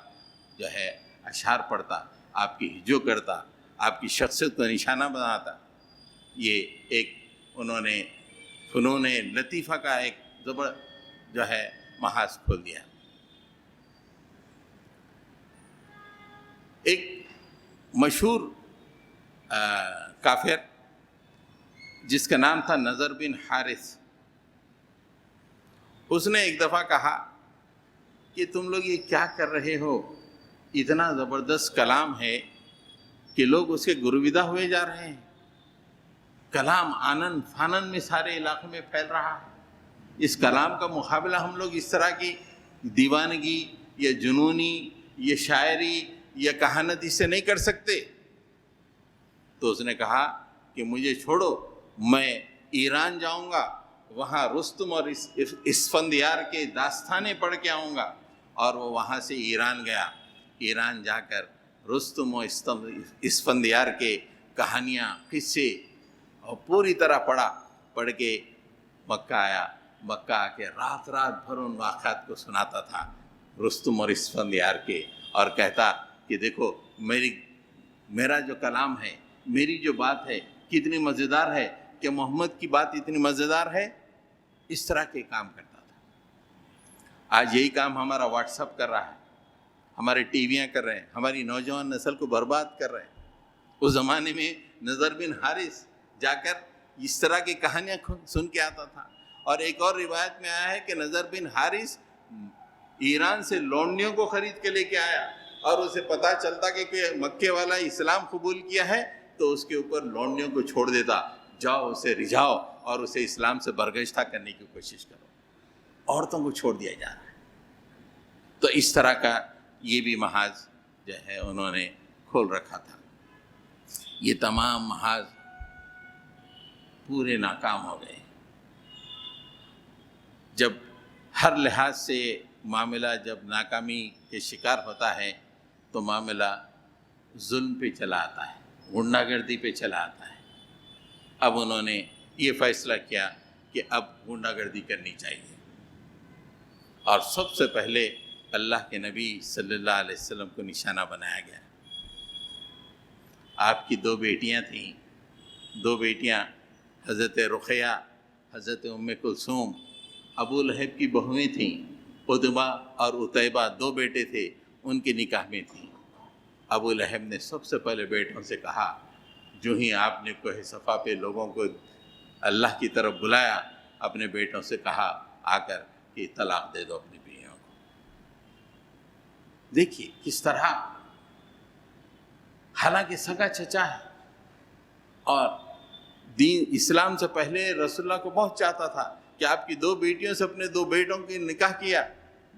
Speaker 1: جو ہے اشعار پڑھتا، آپ کی ہجو کرتا، آپ کی شخصیت کو نشانہ بناتا. یہ ایک انہوں نے فنون لطیفہ کا ایک جو ہے محاذ کھول دیا. ایک مشہور کافر جس کا نام تھا نضر بن حارث، اس نے ایک دفعہ کہا کہ تم لوگ یہ کیا کر رہے ہو؟ اتنا زبردست کلام ہے کہ لوگ اس کے گرویدہ ہوئے جا رہے ہیں. کلام آنن فانن میں سارے علاقے میں پھیل رہا ہے. اس کلام کا مقابلہ ہم لوگ اس طرح کی دیوانگی یا جنونی یا شاعری یا کہانت اس سے نہیں کر سکتے. تو اس نے کہا کہ مجھے چھوڑو، میں ایران جاؤں گا، وہاں رستم اور اسفندیار کے داستانیں پڑھ کے آؤں گا. اور وہ وہاں سے ایران گیا. ایران جا کر رستم و اسفندیار کے کہانیاں، قصے اور پوری طرح پڑھ کے مکہ آیا. مکہ آ کے رات بھر ان واقعات کو سناتا تھا رستم اور اسفندیار کے، اور کہتا کہ دیکھو میرا جو کلام ہے، میری جو بات ہے کتنی مزیدار ہے، کہ محمد کی بات اتنی مزیدار ہے. اس طرح کے کام کرتا تھا. آج یہی کام ہمارا واٹس ایپ کر رہا ہے، ہمارے ٹی ویاں کر رہے ہیں، ہماری نوجوان نسل کو برباد کر رہے ہیں. اس زمانے میں نضر بن حارث جا کر اس طرح کی کہانیاں سن کے آتا تھا. اور ایک اور روایت میں آیا ہے کہ نضر بن حارث ایران سے لونڈیوں کو خرید کے لے کے آیا، اور اسے پتہ چلتا کہ مکے والا اسلام قبول کیا ہے تو اس کے اوپر لونڈیوں کو چھوڑ دیتا، جاؤ اسے رجھاؤ اور اسے اسلام سے برگشتہ کرنے کی کوشش کرو. عورتوں کو چھوڑ دیا جا رہا ہے. تو اس طرح کا یہ بھی محاذ جو ہے انہوں نے کھول رکھا تھا. یہ تمام محاذ پورے ناکام ہو گئے. جب ہر لحاظ سے معاملہ جب ناکامی کے شکار ہوتا ہے تو معاملہ ظلم پہ چلا آتا ہے، غنڈہ گردی پہ چلا آتا ہے. اب انہوں نے یہ فیصلہ کیا کہ اب غنڈہ گردی کرنی چاہیے، اور سب سے پہلے اللہ کے نبی صلی اللہ علیہ وسلم کو نشانہ بنایا گیا. آپ کی 2 بیٹیاں تھیں، 2 بیٹیاں حضرت رقیہ، حضرت ام کلثوم، ابو لہب کی بہویں تھیں. عتبہ اور عتیبہ 2 بیٹے تھے، ان کے نکاح میں تھیں. ابو لہب نے سب سے پہلے بیٹوں سے کہا، جو ہی آپ نے کوہ صفا پہ لوگوں کو اللہ کی طرف بلایا، اپنے بیٹوں سے کہا آ کر کہ طلاق دے دو اپنی بیویوں کو. دیکھیے کس طرح، حالانکہ سگا چچا ہے اور دین اسلام سے پہلے رسول اللہ کو بہت چاہتا تھا کہ آپ کی 2 بیٹیوں سے اپنے 2 بیٹوں کی نکاح کیا.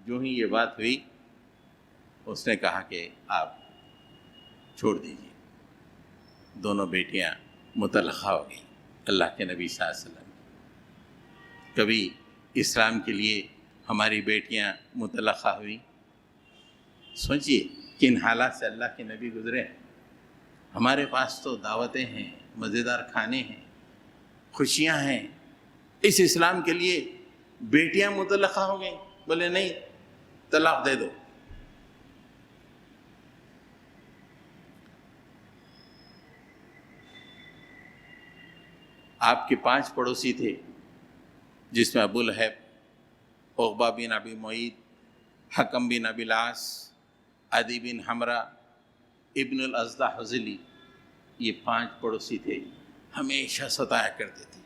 Speaker 1: جو ہی یہ بات ہوئی اس نے کہا کہ آپ چھوڑ دیجیے. دونوں بیٹیاں مطلقہ ہو گئیں. اللہ کے نبی صلی اللہ علیہ وسلم، کبھی اسلام کے لیے ہماری بیٹیاں مطلقہ ہوئی؟ سوچئے کن حالات سے اللہ کے نبی گزرے ہیں. ہمارے پاس تو دعوتیں ہیں، مزیدار کھانے ہیں، خوشیاں ہیں. اس اسلام کے لیے بیٹیاں مطلقہ ہو گئیں، بولے نہیں طلاق دے دو. آپ کے 5 پڑوسی تھے، جس میں ابو لہب، عقبہ بن ابی معیط، حکم بن ابی العاص، عدی بن حمرہ، ابن الازدہ حذلی. یہ 5 پڑوسی تھے، ہمیشہ ستایا کرتے تھے.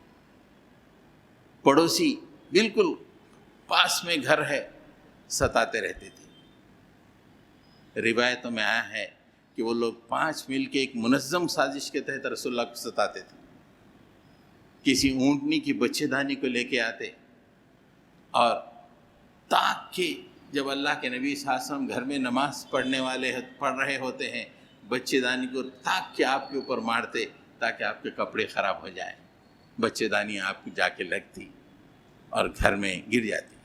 Speaker 1: پڑوسی بالکل پاس میں گھر ہے، ستاتے رہتے تھے. روایتوں میں آیا ہے کہ وہ لوگ 5 مل کے ایک منظم سازش کے تحت رسول اللہ کو ستاتے تھے. کسی اونٹنی کی بچے دانی کو لے کے آتے، اور تاکہ جب اللہ کے نبی صلی اللہ علیہ وسلم گھر میں نماز پڑھ رہے ہوتے ہیں، بچے دانی کو تاک کے آپ کے اوپر مارتے تاکہ آپ کے کپڑے خراب ہو جائیں. بچے دانی آپ کو جا کے لگتی اور گھر میں گر جاتی.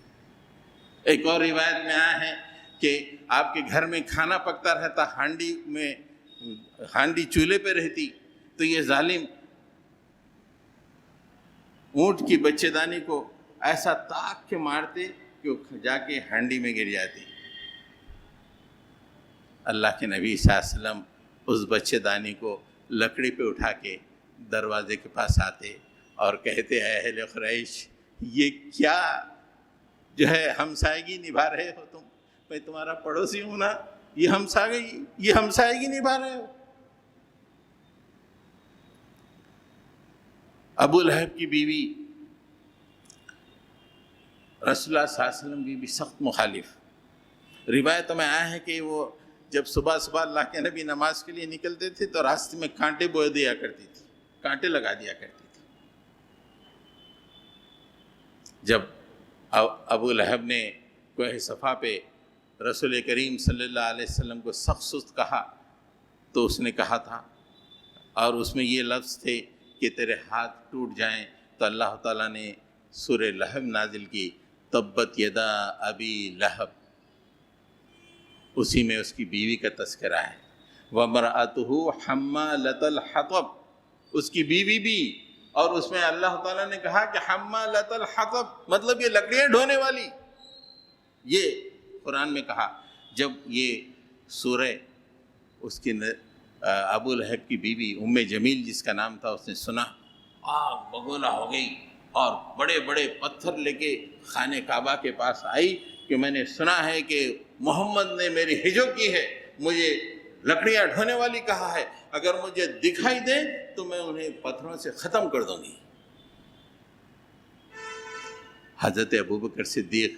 Speaker 1: ایک اور روایت میں آیا ہے کہ آپ کے گھر میں کھانا پکتا رہتا، ہانڈی چولہے پہ رہتی، تو یہ ظالم اونٹ کی بچے دانی کو ایسا تاک کے مارتے کہ وہ جا کے ہانڈی میں گر جاتی. اللہ کے نبی صلی اللہ علیہ وسلم اس بچے دانی کو لکڑی پہ اٹھا کے دروازے کے پاس آتے اور کہتے ہیں اہل قریش، یہ کیا جو ہے ہمسائیگی نبھا رہے ہو تم؟ میں تمہارا پڑوسی ہوں نا، یہ ہمسائیگی نبھا رہے ہو. ابو لہب کی بیوی رسول اللہ صلی اللہ علیہ وسلم کی بھی سخت مخالف. روایتوں میں آیا ہے کہ وہ جب صبح صبح اللہ کے نبی نماز کے لیے نکلتے تھے تو راستے میں کانٹے بو دیا کرتی تھی، کانٹے لگا دیا کرتی تھی. جب ابو لہب نے کوہ صفا پہ رسول کریم صلی اللہ علیہ وسلم کو سخت سست کہا تو اس نے کہا تھا، اور اس میں یہ لفظ تھے کہ تیرے ہاتھ ٹوٹ جائیں، تو اللہ تعالیٰ نے سورہ لہب نازل کی، تبت یدا ابی لہب. اسی میں اس کی بیوی کا تذکرہ ہے. وَامْرَأَتُهُ حَمَّالَةَ الْحَطَبِ، اس کی بیوی بھی. اور اس میں اللہ تعالیٰ نے کہا کہ حَمَّالَةَ الْحَطَبِ، مطلب یہ لکڑیاں ڈھونے والی. یہ قرآن میں کہا. جب یہ سورہ اس کی ابو لہب کی بیوی ام جمیل جس کا نام تھا، اس نے سنا، آگ بگولا ہو گئی اور بڑے بڑے پتھر لے کے خانہ کعبہ کے پاس آئی کہ میں نے سنا ہے کہ محمد نے میری ہجو کی ہے، مجھے لکڑیاں ڈھونے والی کہا ہے، اگر مجھے دکھائی دے تو میں انہیں پتھروں سے ختم کر دوں گی. حضرت ابوبکر صدیق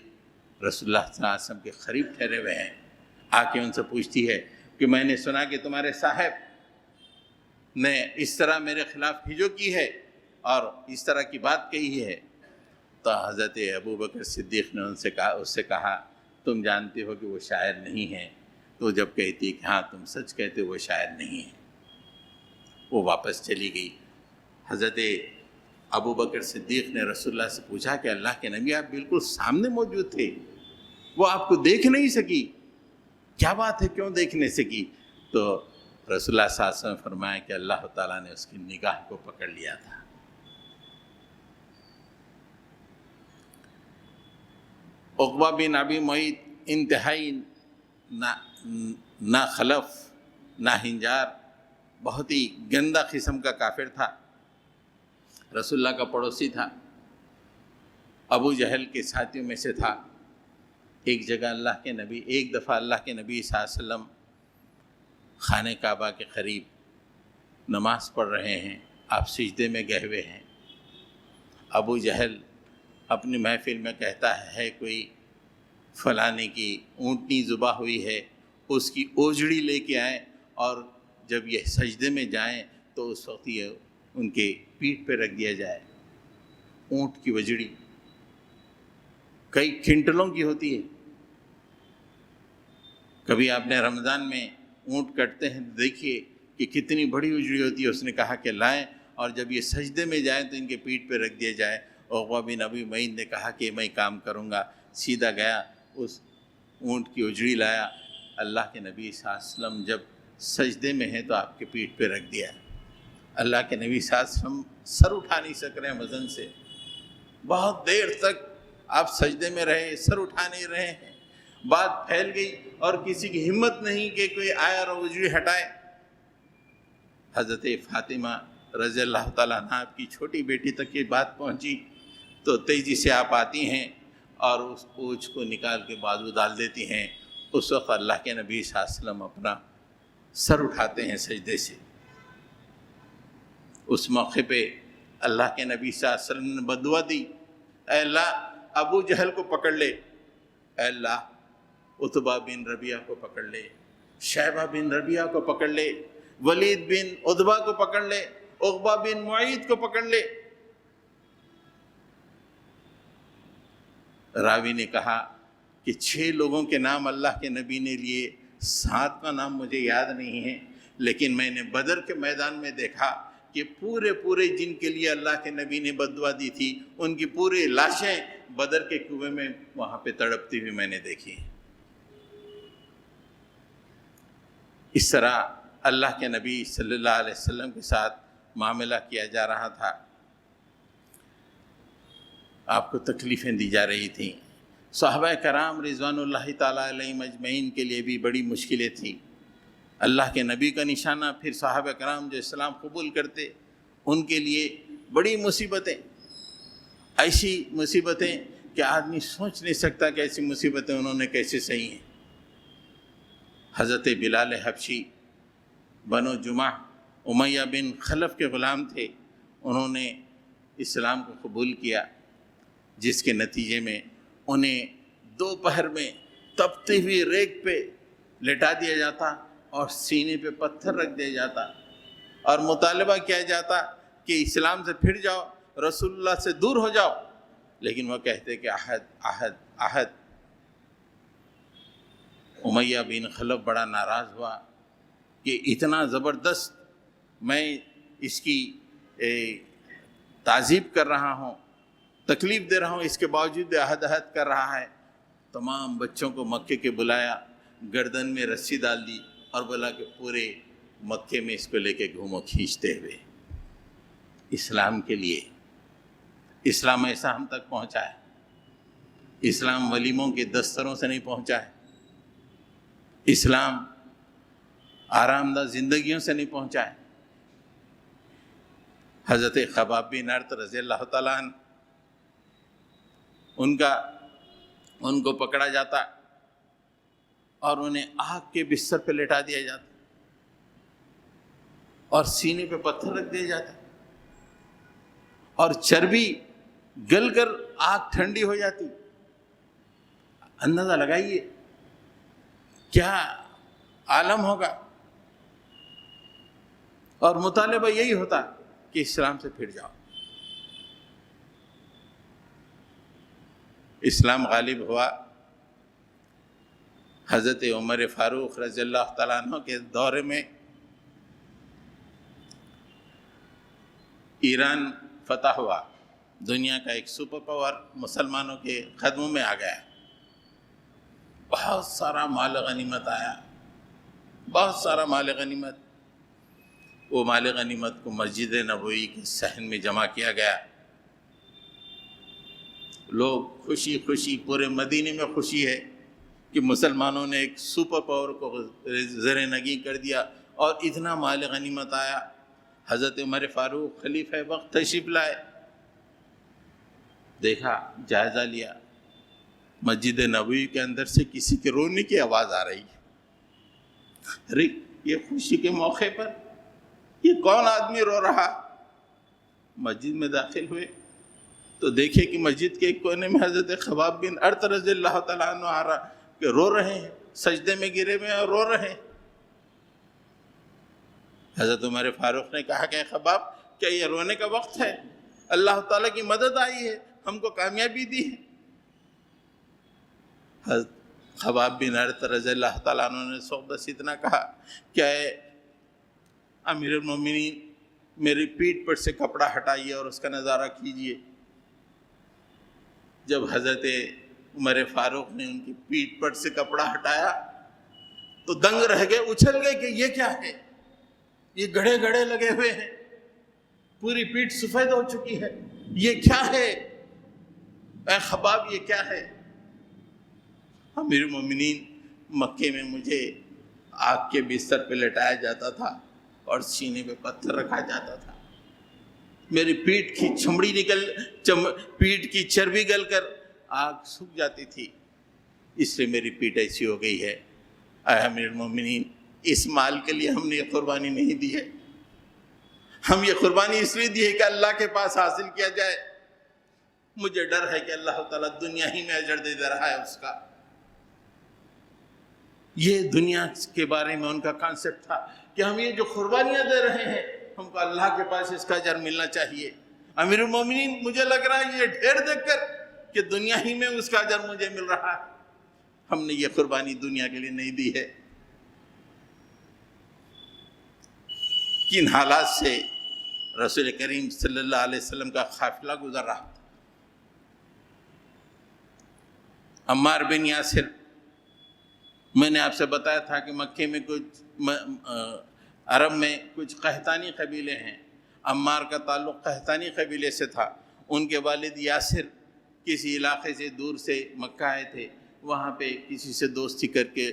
Speaker 1: رسول اللہ صلی اللہ علیہ وسلم کے قریب ٹھہرے ہوئے ہیں، آ کے ان سے پوچھتی ہے کہ میں نے سنا کہ تمہارے صاحب نے اس طرح میرے خلاف ہجو کی ہے اور اس طرح کی بات کہی ہے. تو حضرت ابوبکر صدیق نے اس سے کہا تم جانتے ہو کہ وہ شاعر نہیں ہے. تو جب کہتی کہ ہاں تم سچ کہتے ہو وہ شاعر نہیں ہے، وہ واپس چلی گئی. حضرت ابو بکر صدیق نے رسول اللہ سے پوچھا کہ اللہ کے نبی آپ بالکل سامنے موجود تھے، وہ آپ کو دیکھ نہیں سکی، کیا بات ہے، کیوں دیکھ نہیں سکی؟ تو رسول اللہ صلی اللہ علیہ وسلم نے فرمایا کہ اللہ تعالیٰ نے اس کی نگاہ کو پکڑ لیا تھا. عقبہ بن ابی معیط انتہائی نہ خلف نہ ہنجار، بہت ہی گندا قسم کا کافر تھا، رسول اللہ کا پڑوسی تھا، ابو جہل کے ساتھیوں میں سے تھا. ایک دفعہ اللہ کے نبی صلی اللہ علیہ وسلم خانہ کعبہ کے قریب نماز پڑھ رہے ہیں، آپ سجدے میں گئے ہوئے ہیں. ابو جہل اپنی محفل میں کہتا ہے کوئی فلانے کی اونٹنی ذبح ہوئی ہے، اس کی اوجڑی لے کے آئیں، اور جب یہ سجدے میں جائیں تو اس وقت یہ ان کے پیٹھ پہ رکھ دیا جائے. اونٹ کی وجڑی کئی کنٹلوں کی ہوتی ہے. کبھی آپ نے رمضان میں اونٹ کٹتے ہیں دیکھیے کہ کتنی بڑی اجڑی ہوتی ہے. اس نے کہا کہ لائیں اور جب یہ سجدے میں جائیں تو ان کے پیٹھ پہ رکھ دیا جائے. عقبہ بن ابی معیط نے کہا کہ میں کام کروں گا. سیدھا گیا، اس اونٹ کی اجڑی لایا. اللہ کے نبی صلی اللہ علیہ وسلم جب سجدے میں ہیں تو آپ کے پیٹھ پہ رکھ دیا. اللہ کے نبی صلی اللہ علیہ وسلم سر اٹھا نہیں سک رہے ہیں وزن سے، بہت دیر تک آپ سجدے میں رہے، سر اٹھا نہیں رہے ہیں. بات پھیل گئی اور کسی کی ہمت نہیں کہ کوئی آیا اور اجڑی ہٹائے. حضرت فاطمہ رضی اللہ تعالیٰ عنہ آپ کی چھوٹی بیٹی تک یہ بات پہنچی تو تیزی سے آپ آتی ہیں اور اس اونچ کو نکال کے بازو ڈال دیتی ہیں. اس وقت اللہ کے نبی صلی اللہ علیہ وسلم اپنا سر اٹھاتے ہیں سجدے سے. اس موقع پہ اللہ کے نبی صلی اللہ علیہ وسلم نے بدعا دی، اے اللہ ابو جہل کو پکڑ لے، اے اللہ عتبہ بن ربیعہ کو پکڑ لے، شیبہ بن ربیعہ کو پکڑ لے، ولید بن عتبہ کو پکڑ لے، عقبہ بن معیط کو پکڑ لے. راوی نے کہا کہ 6 لوگوں کے نام اللہ کے نبی نے لیے، 7واں نام مجھے یاد نہیں ہے، لیکن میں نے بدر کے میدان میں دیکھا کہ پورے جن کے لیے اللہ کے نبی نے بددعا دی تھی ان کی پوری لاشیں بدر کے کنویں میں وہاں پہ تڑپتی ہوئی میں نے دیکھی. اس طرح اللہ کے نبی صلی اللہ علیہ وسلم کے ساتھ معاملہ کیا جا رہا تھا، آپ کو تکلیفیں دی جا رہی تھیں. صحابہ کرام رضوان اللہ تعالیٰ علیہم اجمعین کے لیے بھی بڑی مشکلیں تھیں. اللہ کے نبی کا نشانہ، پھر صحابہ کرام جو اسلام قبول کرتے ان کے لیے بڑی مصیبتیں، ایسی مصیبتیں کہ آدمی سوچ نہیں سکتا کہ ایسی مصیبتیں انہوں نے کیسے سہی ہیں. حضرت بلال حبشی بنو جمعہ امیہ بن خلف کے غلام تھے، انہوں نے اسلام کو قبول کیا، جس کے نتیجے میں انہیں دوپہر میں تپتی ہوئی ریت پہ لٹا دیا جاتا اور سینے پہ پتھر رکھ دیا جاتا اور مطالبہ کیا جاتا کہ اسلام سے پھر جاؤ، رسول اللہ سے دور ہو جاؤ. لیکن وہ کہتے کہ عہد عہد عہد. امیہ بن خلف بڑا ناراض ہوا کہ اتنا زبردست میں اس کی تعذیب کر رہا ہوں، تکلیف دے رہا ہوں، اس کے باوجود عہد عہد کر رہا ہے. تمام بچوں کو مکے کے بلایا، گردن میں رسی ڈال دی اور بولا کہ پورے مکے میں اس کو لے کے گھومو کھینچتے ہوئے. اسلام کے لیے، اسلام ایسا ہم تک پہنچا ہے. اسلام ولیموں کے دستروں سے نہیں پہنچا ہے، اسلام آرام دہ زندگیوں سے نہیں پہنچا ہے. حضرت خباب بن ارت رضی اللہ تعالیٰ عنہ، ان کو پکڑا جاتا اور انہیں آگ کے بستر پہ لٹا دیا جاتا اور سینے پہ پتھر رکھ دیا جاتا اور چربی گل کر آگ ٹھنڈی ہو جاتی. اندازہ لگائیے کیا عالم ہوگا. اور مطالبہ یہی ہوتا کہ اسلام سے پھر جاؤ. اسلام غالب ہوا حضرت عمر فاروق رضی اللہ تعالیٰ عنہ کے دور میں ایران فتح ہوا، دنیا کا ایک سپر پاور مسلمانوں کے قدموں میں آ گیا، بہت سارا مال غنیمت آیا، بہت سارا مال غنیمت۔ وہ مال غنیمت کو مسجد نبوی کے صحن میں جمع کیا گیا، لوگ خوشی خوشی، پورے مدینے میں خوشی ہے کہ مسلمانوں نے ایک سپر پاور کو زیر نگیں کر دیا، اور اتنا مال غنیمت آیا۔ حضرت عمر فاروق خلیفہ وقت تشریف لائے، دیکھا، جائزہ لیا، مسجد نبوی کے اندر سے کسی کے رونے کی آواز آ رہی ہے۔ ارے یہ خوشی کے موقع پر یہ کون آدمی رو رہا؟ مسجد میں داخل ہوئے تو دیکھے کہ مسجد کے ایک کونے میں حضرت خباب بن ارت رضی اللہ تعالیٰ عنہ آ رہا کہ رو رہے ہیں، سجدے میں گرے ہوئے اور رو رہے ہیں۔ حضرت عمر فاروق نے کہا کہ خباب، کیا یہ رونے کا وقت ہے؟ اللہ تعالیٰ کی مدد آئی ہے، ہم کو کامیابی دی ہے۔ حضرت خباب بن ارت رضی اللہ تعالیٰ عنہ نے بس اتنا کہا کہ اے امیر المومنین، میری پیٹھ پر سے کپڑا ہٹائیے اور اس کا نظارہ کیجئے۔ جب حضرت عمر فاروق نے ان کی پیٹھ پر سے کپڑا ہٹایا تو دنگ رہ گئے، اچھل گئے کہ یہ کیا ہے؟ یہ گڑھے گڑھے لگے ہوئے ہیں، پوری پیٹھ سفید ہو چکی ہے، یہ کیا ہے؟ اے خباب، یہ کیا ہے؟ امیر المومنین، مکے میں مجھے آگ کے بستر پہ لٹایا جاتا تھا اور سینے پہ پتھر رکھا جاتا تھا، میری پیٹھ کی چمڑی پیٹھ کی چربی گل کر آگ سوکھ جاتی تھی، اس لیے میری پیٹھ ایسی ہو گئی ہے۔ اے امیر المومنین، اس مال کے لیے ہم نے یہ قربانی نہیں دی ہے، ہم یہ قربانی اس لیے دی ہے کہ اللہ کے پاس حاصل کیا جائے۔ مجھے ڈر ہے کہ اللہ تعالیٰ دنیا ہی میں اجر دے رہا ہے اس کا۔ یہ دنیا کے بارے میں ان کا کانسیپٹ تھا کہ ہم یہ جو قربانیاں دے رہے ہیں، ہم کو اللہ کے پاس اس کا اجر ملنا چاہیے۔ امیر المومنین، مجھے لگ رہا ہے یہ ڈھیر دیکھ کر کہ دنیا ہی میں اس کا اجر مجھے مل رہا ہے، ہم نے یہ قربانی دنیا کے لیے نہیں دی ہے۔ کن حالات سے رسول کریم صلی اللہ علیہ وسلم کا قافلہ گزر رہا۔ عمار بن یاسر، میں نے آپ سے بتایا تھا کہ مکے میں عرب میں کچھ قحطانی قبیلے ہیں، عمار کا تعلق قحطانی قبیلے سے تھا۔ ان کے والد یاسر کسی علاقے سے دور سے مکہ آئے تھے، وہاں پہ کسی سے دوستی کر کے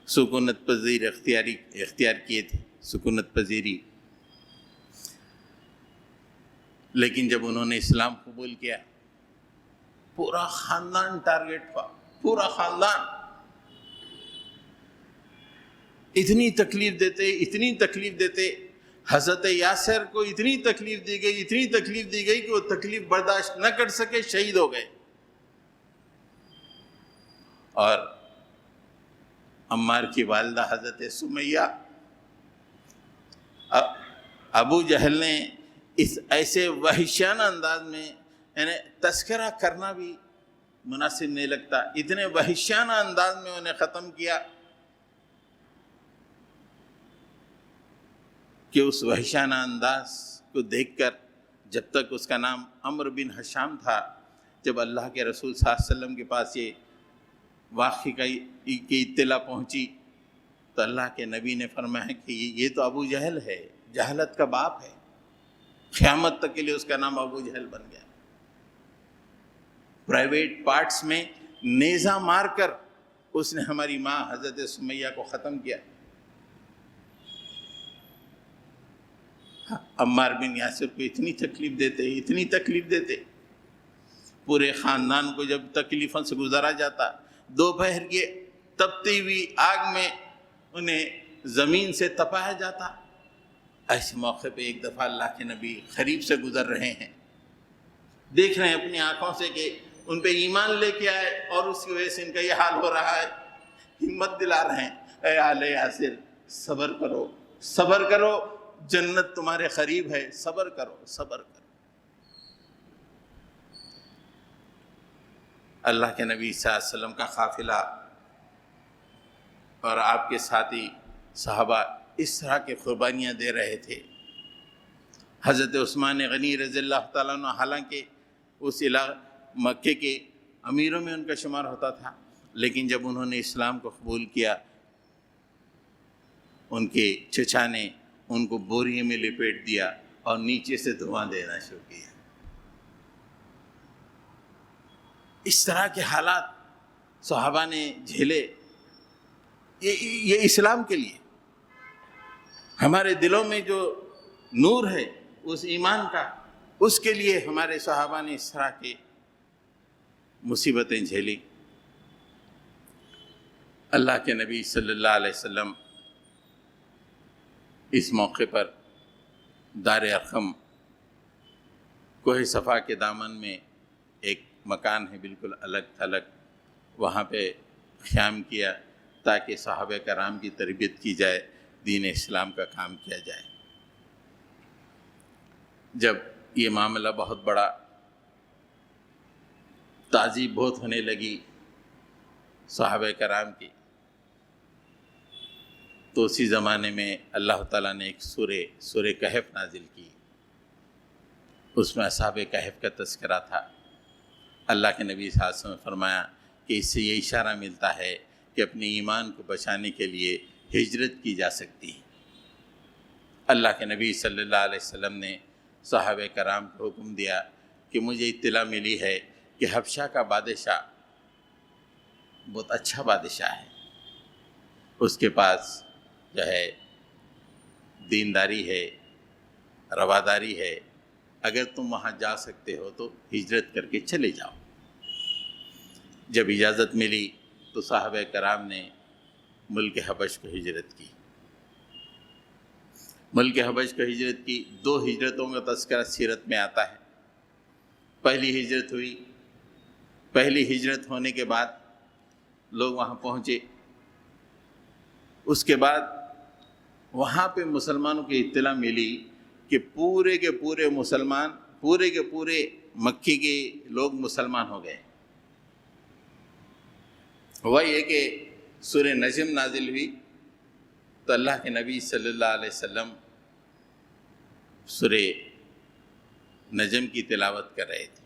Speaker 1: سکونت پذیر اختیار کیے تھے، سکونت پذیری۔ لیکن جب انہوں نے اسلام قبول کیا، پورا خاندان ٹارگٹ ہوا، پورا خاندان اتنی تکلیف دیتے، حضرت یاسر کو اتنی تکلیف دی گئی کہ وہ تکلیف برداشت نہ کر سکے، شہید ہو گئے۔ اور عمار کی والدہ حضرت سمیہ، ابو جہل نے اس ایسے وحشیانہ انداز میں، یعنی تذکرہ کرنا بھی مناسب نہیں لگتا، اتنے وحشیانہ انداز میں انہیں ختم کیا کہ اس وحشیانہ انداز کو دیکھ کر، جب تک اس کا نام عمرو بن حشام تھا، جب اللہ کے رسول صلی اللہ علیہ وسلم کے پاس یہ واقعہ کی اطلاع پہنچی تو اللہ کے نبی نے فرمایا کہ یہ تو ابو جہل ہے، جہالت کا باپ ہے، قیامت تک کے لیے اس کا نام ابو جہل بن گیا۔ پرائیویٹ پارٹس میں نیزہ مار کر اس نے ہماری ماں حضرت سمیہ کو ختم کیا۔ عمار بن یاسر کو اتنی تکلیف دیتے، پورے خاندان کو جب تکلیفوں سے گزارا جاتا، دوپہر کی تپتی ہوئی آگ میں انہیں زمین سے تپایا جاتا۔ ایسے موقع پہ ایک دفعہ اللہ کے نبی قریب سے گزر رہے ہیں، دیکھ رہے ہیں اپنی آنکھوں سے کہ ان پہ ایمان لے کے آئے اور اس کی وجہ سے ان کا یہ حال ہو رہا ہے، ہمت دلا رہے ہیں، اے آل یاسر، صبر کرو، جنت تمہارے قریب ہے، صبر کرو۔ اللہ کے نبی صلی اللہ علیہ وسلم کا قافلہ اور آپ کے ساتھی صحابہ اس طرح کی قربانیاں دے رہے تھے۔ حضرت عثمان غنی رضی اللہ تعالیٰ عنہ حالانکہ اس مکے کے امیروں میں ان کا شمار ہوتا تھا، لیکن جب انہوں نے اسلام کو قبول کیا، ان کے چچا نے ان کو بوریے میں لپیٹ دیا اور نیچے سے دھواں دینا شروع کیا۔ اس طرح کے حالات صحابہ نے جھیلے، یہ اسلام کے لیے۔ ہمارے دلوں میں جو نور ہے اس ایمان کا، اس کے لیے ہمارے صحابہ نے اس طرح کی مصیبتیں جھیلی۔ اللہ کے نبی صلی اللہ علیہ وسلم اس موقع پر دار ارقم کوہ صفا کے دامن میں ایک مکان ہے بالکل الگ تھلگ، وہاں پہ قیام کیا تاکہ صحابہ کرام کی تربیت کی جائے، دین اسلام کا کام کیا جائے۔ جب یہ معاملہ بہت بڑا، تعذیب بہت ہونے لگی صحابہ کرام کی، تو اسی زمانے میں اللہ تعالیٰ نے ایک سورہ کہف نازل کی۔ اس میں اصحاب کہف کا تذکرہ تھا۔ اللہ کے نبی صلی اللہ علیہ وسلم نے فرمایا کہ اس سے یہ اشارہ ملتا ہے کہ اپنے ایمان کو بچانے کے لیے ہجرت کی جا سکتی ہے۔ اللہ کے نبی صلی اللہ علیہ وسلم نے صحابہ کرام کو حکم دیا کہ مجھے اطلاع ملی ہے کہ حبشہ کا بادشاہ بہت اچھا بادشاہ ہے، اس کے پاس جو ہے دینداری ہے، رواداری ہے، اگر تم وہاں جا سکتے ہو تو ہجرت کر کے چلے جاؤ۔ جب اجازت ملی تو صحابہ کرام نے ملک حبش کو ہجرت کی۔ ملک حبش کو ہجرت کی۔ 2 ہجرتوں کا تذکرہ سیرت میں آتا ہے۔ پہلی ہجرت ہوئی، پہلی ہجرت ہونے کے بعد لوگ وہاں پہنچے، اس کے بعد وہاں پہ مسلمانوں کی اطلاع ملی کہ پورے کے پورے مسلمان، پورے کے پورے مکی کے لوگ مسلمان ہو گئے۔ ہوا یہ کہ سورہ نجم نازل ہوئی تو اللہ کے نبی صلی اللہ علیہ وسلم سورہ نجم کی تلاوت کر رہے تھے،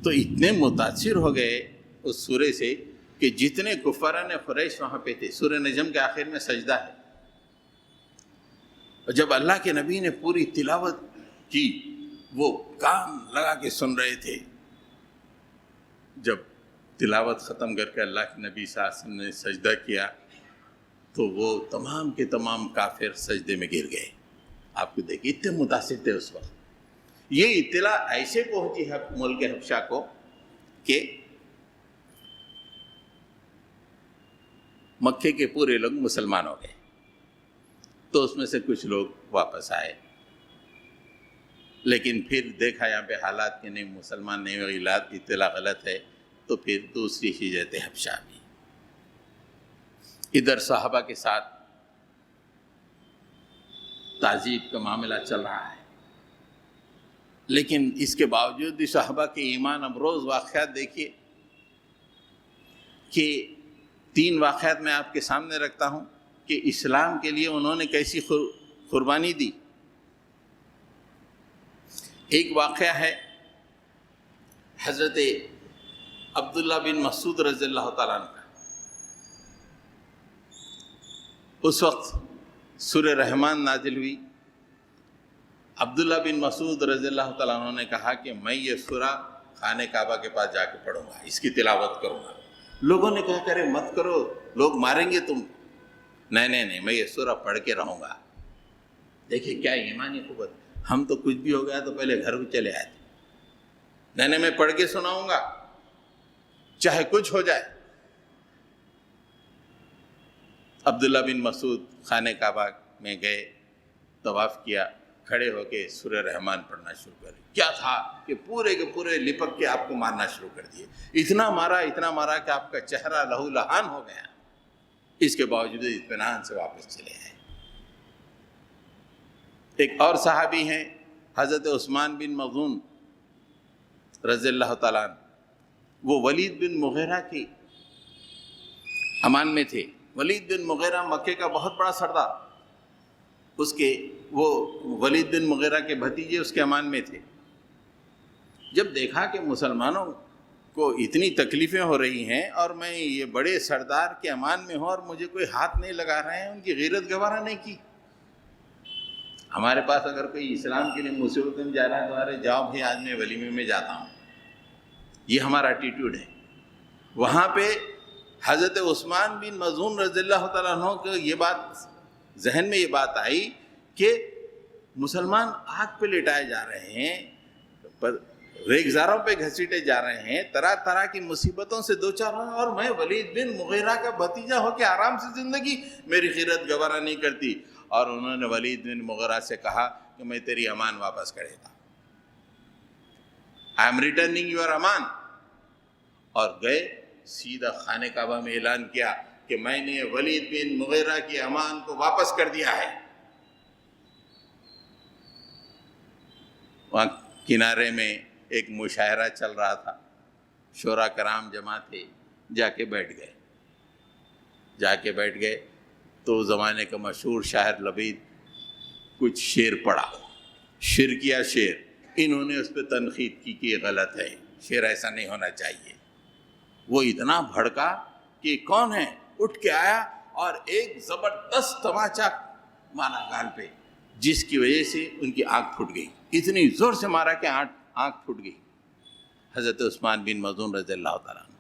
Speaker 1: تو اتنے متاثر ہو گئے اس سورے سے کہ جتنے کفاران قریش وہاں پہ تھے، سورہ نجم کے آخر میں سجدہ ہے، اور جب اللہ کے نبی نے پوری تلاوت کی وہ کان لگا کے سن رہے تھے۔ جب تلاوت ختم کر کے اللہ کے نبی صلی اللہ علیہ وسلم نے سجدہ کیا تو وہ تمام کے تمام کافر سجدے میں گر گئے۔ آپ کو دیکھیں اتنے متاثر تھے اس وقت۔ یہ اطلاع ایسے پہنچی ہے ملک حبشہ کو کہ مکے کے پورے لوگ مسلمان ہو گئے، تو اس میں سے کچھ لوگ واپس آئے، لیکن پھر دیکھا یہاں پہ حالات کہ نہیں مسلمان نہیں ہوئے، اطلاع غلط ہے، تو پھر دوسری ہجرت حبشہ بھی۔ ادھر صحابہ کے ساتھ تعذیب کا معاملہ چل رہا ہے، لیکن اس کے باوجود بھی صحابہ کے ایمان افروز واقعات دیکھیے کہ 3 واقعات میں آپ کے سامنے رکھتا ہوں کہ اسلام کے لیے انہوں نے کیسی قربانی دی۔ ایک واقعہ ہے حضرت عبداللہ بن مسعود رضی اللہ تعالیٰ عنہ کا۔ اس وقت سورہ رحمان نازل ہوئی۔ عبداللہ بن مسعود رضی اللہ تعالیٰ عنہ نے کہا کہ میں یہ سورہ خانہ کعبہ کے پاس جا کے پڑھوں گا، اس کی تلاوت کروں گا۔ لوگوں نے کہا کرے مت کرو، لوگ ماریں گے تم۔ نہیں، میں یہ سورہ پڑھ کے رہوں گا۔ دیکھیں کیا ایمانی قوت۔ ہم تو کچھ بھی ہو گیا تو پہلے گھر کو چلے آئے تھے، نہیں میں پڑھ کے سناؤں گا چاہے کچھ ہو جائے۔ عبداللہ بن مسعود خانہ کعبہ میں گئے، طواف کیا، کھڑے ہو کے سورہ رحمان پڑھنا شروع کر۔ کیا تھا کہ پورے کے پورے لپک کے آپ کو مارنا شروع کر دیے، اتنا مارا کہ آپ کا چہرہ لہو لہان ہو گیا۔ اس کے باوجود اطمینان سے واپس چلے آئے۔ ایک اور صحابی ہیں حضرت عثمان بن مظعون رضی اللہ تعالیٰ عنہ، وہ ولید بن مغیرہ کی امان میں تھے۔ ولید بن مغیرہ مکے کا بہت بڑا سردار، وہ ولید بن مغیرہ کے بھتیجے اس کے امان میں تھے۔ جب دیکھا کہ مسلمانوں کو اتنی تکلیفیں ہو رہی ہیں اور میں یہ بڑے سردار کے امان میں ہوں اور مجھے کوئی ہاتھ نہیں لگا رہے ہیں، ان کی غیرت گوارا نہیں کی۔ ہمارے پاس اگر کوئی اسلام کے لیے مصیبت میں جا رہا ہے تو ارے جاؤ بھائی آج میں ولیمے میں جاتا ہوں، یہ ہمارا ایٹیٹیوڈ ہے۔ وہاں پہ حضرت عثمان بن مظعون رضی اللہ تعالیٰ عنہ کو یہ بات ذہن میں یہ بات آئی کہ مسلمان آگ پہ لٹائے جا رہے ہیں، ریگزاروں پہ گھسیٹے جا رہے ہیں، طرح طرح کی مصیبتوں سے دوچار ہیں، اور میں ولید بن مغیرہ کا بھتیجا ہو کے آرام سے زندگی، میری غیرت گوارا نہیں کرتی۔ اور انہوں نے ولید بن مغیرہ سے کہا کہ میں تیری امان واپس کرے گا، I am returning your امان، اور گئے سیدھا خانہ کعبہ میں اعلان کیا کہ میں نے ولید بن مغیرہ کی امان کو واپس کر دیا ہے۔ وہاں کنارے میں ایک مشاعرہ چل رہا تھا، شورا کرام جمع تھے، جا کے بیٹھ گئے تو زمانے کا مشہور شاعر لبید کچھ شعر پڑھا، شرکیہ شعر، انہوں نے اس پہ تنقید کی کہ یہ غلط ہے، شعر ایسا نہیں ہونا چاہیے۔ وہ اتنا بھڑکا کہ کون ہے، اٹھ کے آیا اور ایک زبردست تماچا مارا گال پہ، جس کی وجہ سے ان کی آنکھ پھٹ گئی، اتنی زور سے مارا کہ آنکھ پھٹ گئی۔ حضرت عثمان بن مظعون رضی اللہ تعالیٰ عنہ،